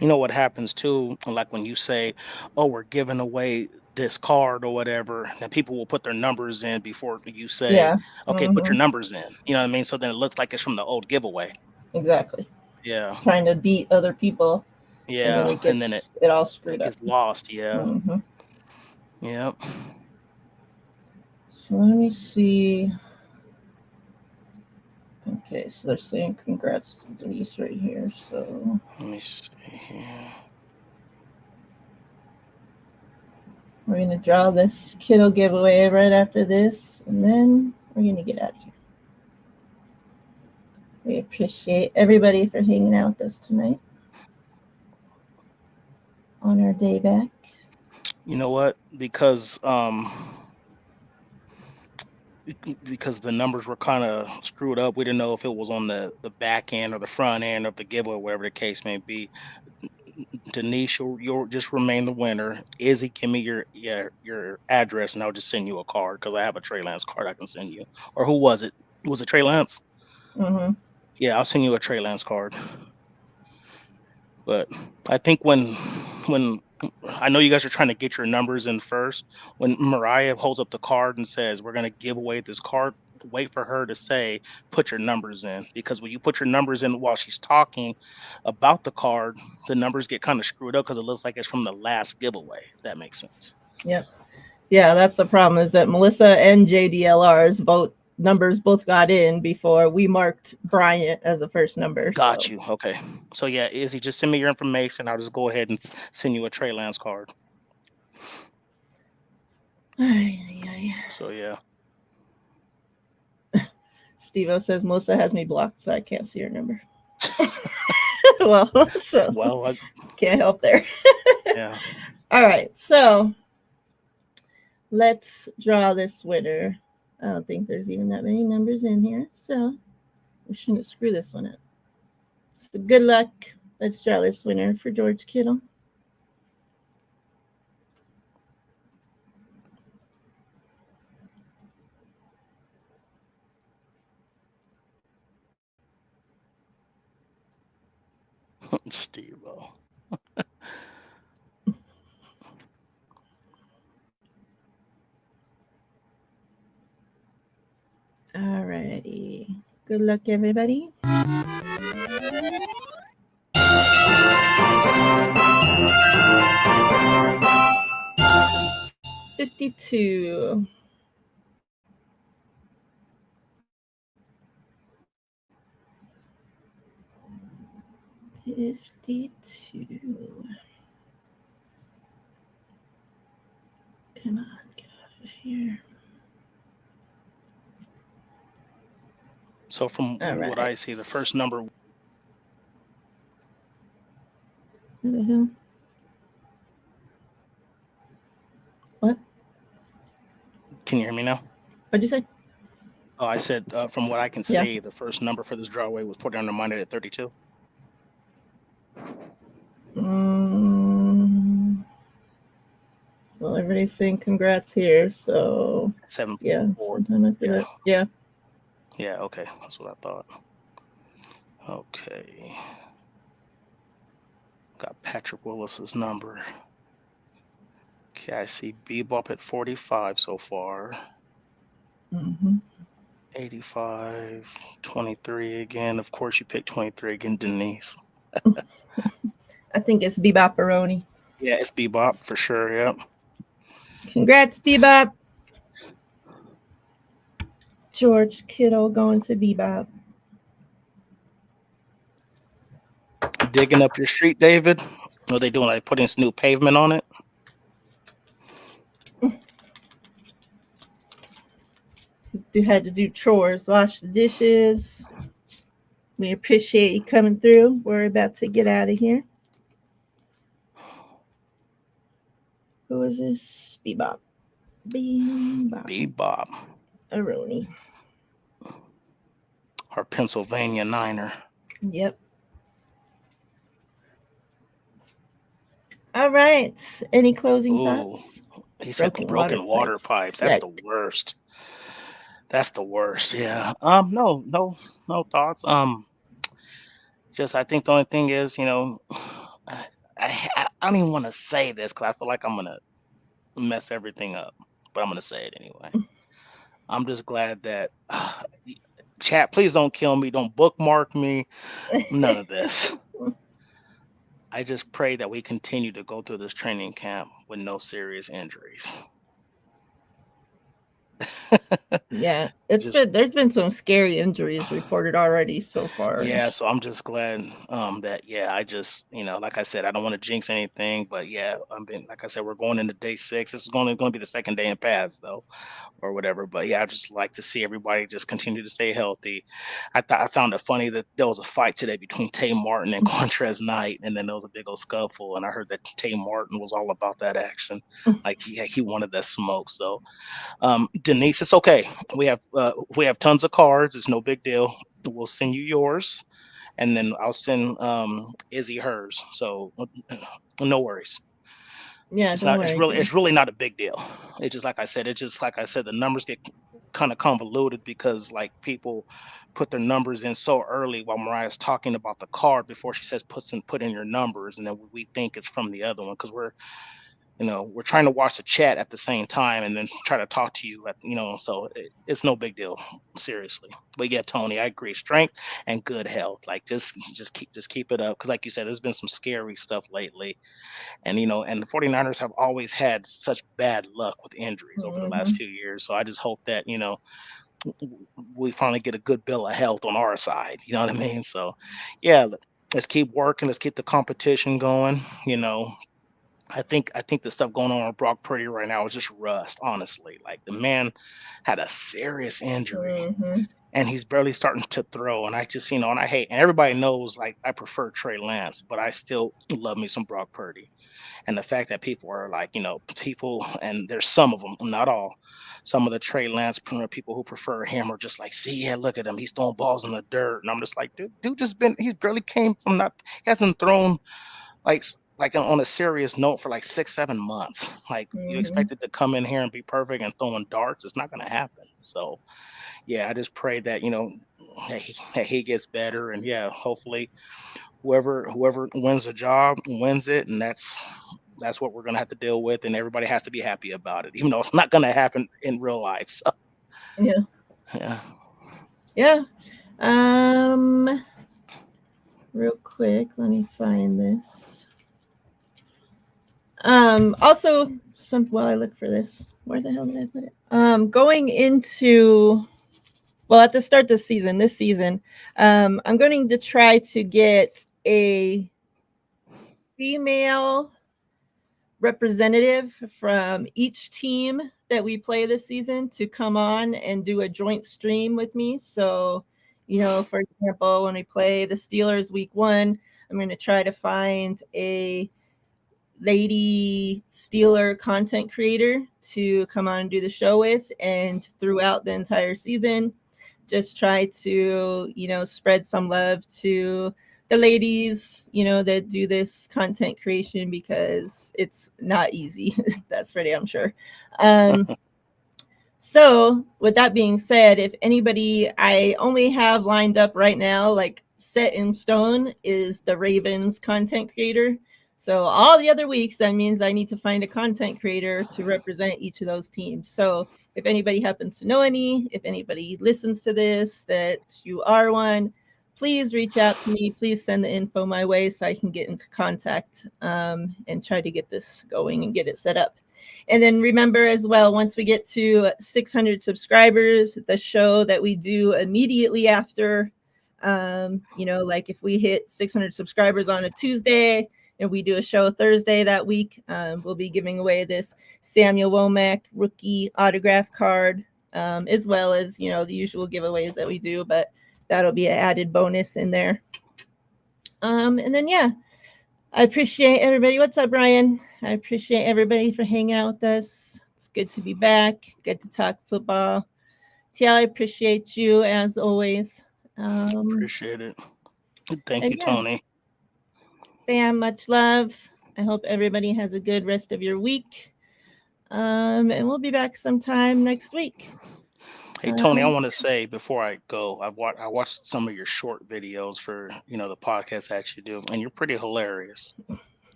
You know what happens too, like when you say, oh, we're giving away this card or whatever, and people will put their numbers in before you say, Yeah. okay, put your numbers in. You know what I mean? So then it looks like it's from the old giveaway. Exactly. Yeah. Trying to beat other people. Yeah. And then it all screwed up. It gets lost. Yeah. Yep. So let me see. Okay, so they're saying congrats to Denise right here. So let me see here. We're going to draw this kiddo giveaway right after this, and then we're going to get out of here. We appreciate everybody for hanging out with us tonight on our day back. You know what? Because the numbers were kind of screwed up. We didn't know if it was on the back end or the front end of the giveaway, whatever the case may be. Denise, you'll just remain the winner. Izzy, give me your address, and I'll just send you a card, because I have a Trey Lance card I can send you. Or who was it? Was it Trey Lance? Yeah, I'll send you a Trey Lance card. But I think when I know you guys are trying to get your numbers in first, when Miriah holds up the card and says, we're going to give away this card, wait for her to say, put your numbers in. Because when you put your numbers in while she's talking about the card, the numbers get kind of screwed up because it looks like it's from the last giveaway, if that makes sense. Yep. Yeah, that's the problem, is that Melissa and JDLR's numbers both got in before we marked Bryant as the first number. Got you. Okay. So yeah, Izzy, just send me your information. I'll just go ahead and send you a Trey Lance card. So yeah. Steve-O says Melissa has me blocked, so I can't see her number. I can't help there. Yeah. All right, so let's draw this winner. I don't think there's even that many numbers in here, so we shouldn't screw this one up. So good luck. Let's draw this winner for George Kittle. Steve-O. All righty. Good luck, everybody. $52. Come on, get off of here. So from what I see, the first number. What the hell? What? Can you hear me now? What'd you say? Oh, I said from what I can Yeah. see, the first number for this drawaway was 49er minded at 32. Well, everybody's saying congrats here, so 7-4. yeah, sometime after Yeah. that. Yeah. Yeah, okay. That's what I thought. Okay. Got Patrick Willis's number. Okay, I see Bebop at 45 so far. 85, 23 again. Of course, you picked 23 again, Denise. I think it's Bebop-a-roni. Yeah, it's Bebop for sure. Yep. Congrats, Bebop. George Kittle going to Bebop. Digging up your street, David. What are they doing? Like putting some new pavement on it? You had to do chores, wash the dishes. We appreciate you coming through. We're about to get out of here. Who is this? Bebop. Bebop. Aroni. Our Pennsylvania Niner. Yep. All right. Any closing thoughts? He said broken water pipes. That's the worst. That's the worst. Yeah. No thoughts. Just I think the only thing is, I don't even want to say this because I feel like I'm gonna mess everything up, but I'm gonna say it anyway. I'm just glad that chat. Please don't kill me. Don't bookmark me. None of this. I just pray that we continue to go through this training camp with no serious injuries. Yeah, there's been some scary injuries reported already so far. Yeah, so I'm just glad that I just like I said, I don't want to jinx anything, but like I said, we're going into day 6. This is going to be the second day in pads though, or whatever. But I just like to see everybody just continue to stay healthy. I found it funny that there was a fight today between Tay Martin and Quantrez Knight, and then there was a big old scuffle, and I heard that Tay Martin was all about that action, like he wanted that smoke. So Denise, it's okay. We have tons of cards. It's no big deal. We'll send you yours, and then I'll send Izzy hers. So no worries. Yeah, it's really not a big deal. It's just like I said. The numbers get kind of convoluted because like people put their numbers in so early while Mariah's talking about the card before she says put in your numbers, and then we think it's from the other one because we're trying to watch the chat at the same time and then try to talk to you so it's no big deal, seriously. But yeah, Tony, I agree. Strength and good health, like just keep it up, because like you said, there's been some scary stuff lately, and and the 49ers have always had such bad luck with injuries over the last few years. So I just hope that we finally get a good bill of health on our side, you know what I mean? So yeah, let's keep working, let's keep the competition going. I think the stuff going on with Brock Purdy right now is just rust, honestly. Like the man had a serious injury and he's barely starting to throw. And I just, and I hate, and everybody knows like I prefer Trey Lance, but I still love me some Brock Purdy. And the fact that people are like, people, and there's some of them, not all, some of the Trey Lance people who prefer him are just like, see, yeah, look at him, he's throwing balls in the dirt. And I'm just like, dude he's barely came from he hasn't thrown like on a serious note for like 6-7 months. Like you expect it to come in here and be perfect and throwing darts. It's not going to happen. So I just pray that that he gets better, and hopefully whoever wins the job wins it, and that's what we're going to have to deal with, and everybody has to be happy about it, even though it's not going to happen in real life. So yeah. Real quick, let me find this. Also, while I look for this, where the hell did I put it? Going into, at the start this season, I'm going to try to get a female representative from each team that we play this season to come on and do a joint stream with me. So, for example, when we play the Steelers week 1, I'm going to try to find a lady Steeler content creator to come on and do the show with, and throughout the entire season, just try to, spread some love to the ladies, that do this content creation, because it's not easy. That's for damn sure. So with that being said, if anybody I only have lined up right now, like set in stone, is the Ravens content creator. So all the other weeks, that means I need to find a content creator to represent each of those teams. So if anybody happens to know any, if anybody listens to this, that you are one, please reach out to me. Please send the info my way so I can get into contact, and try to get this going and get it set up. And then remember as well, once we get to 600 subscribers, the show that we do immediately after, like if we hit 600 subscribers on a Tuesday and we do a show Thursday that week, we'll be giving away this Samuel Womack rookie autograph card, as well as, the usual giveaways that we do, but that'll be an added bonus in there. And then, yeah, I appreciate everybody. What's up, Brian? I appreciate everybody for hanging out with us. It's good to be back. Good to talk football. TL, I appreciate you as always. Appreciate it. Thank you, Tony. Bam, much love. I hope everybody has a good rest of your week. And we'll be back sometime next week. Hey, Tony, I want to say before I go, I watched some of your short videos for, the podcast that you do, and you're pretty hilarious.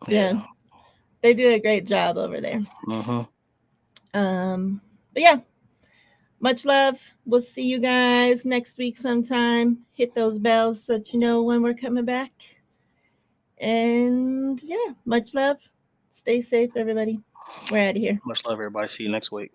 Yeah, they do a great job over there. Mm-hmm. But yeah, much love. We'll see you guys next week sometime. Hit those bells so that you know when we're coming back. And yeah, much love. Stay safe, everybody. We're out of here. Much love, everybody. See you next week.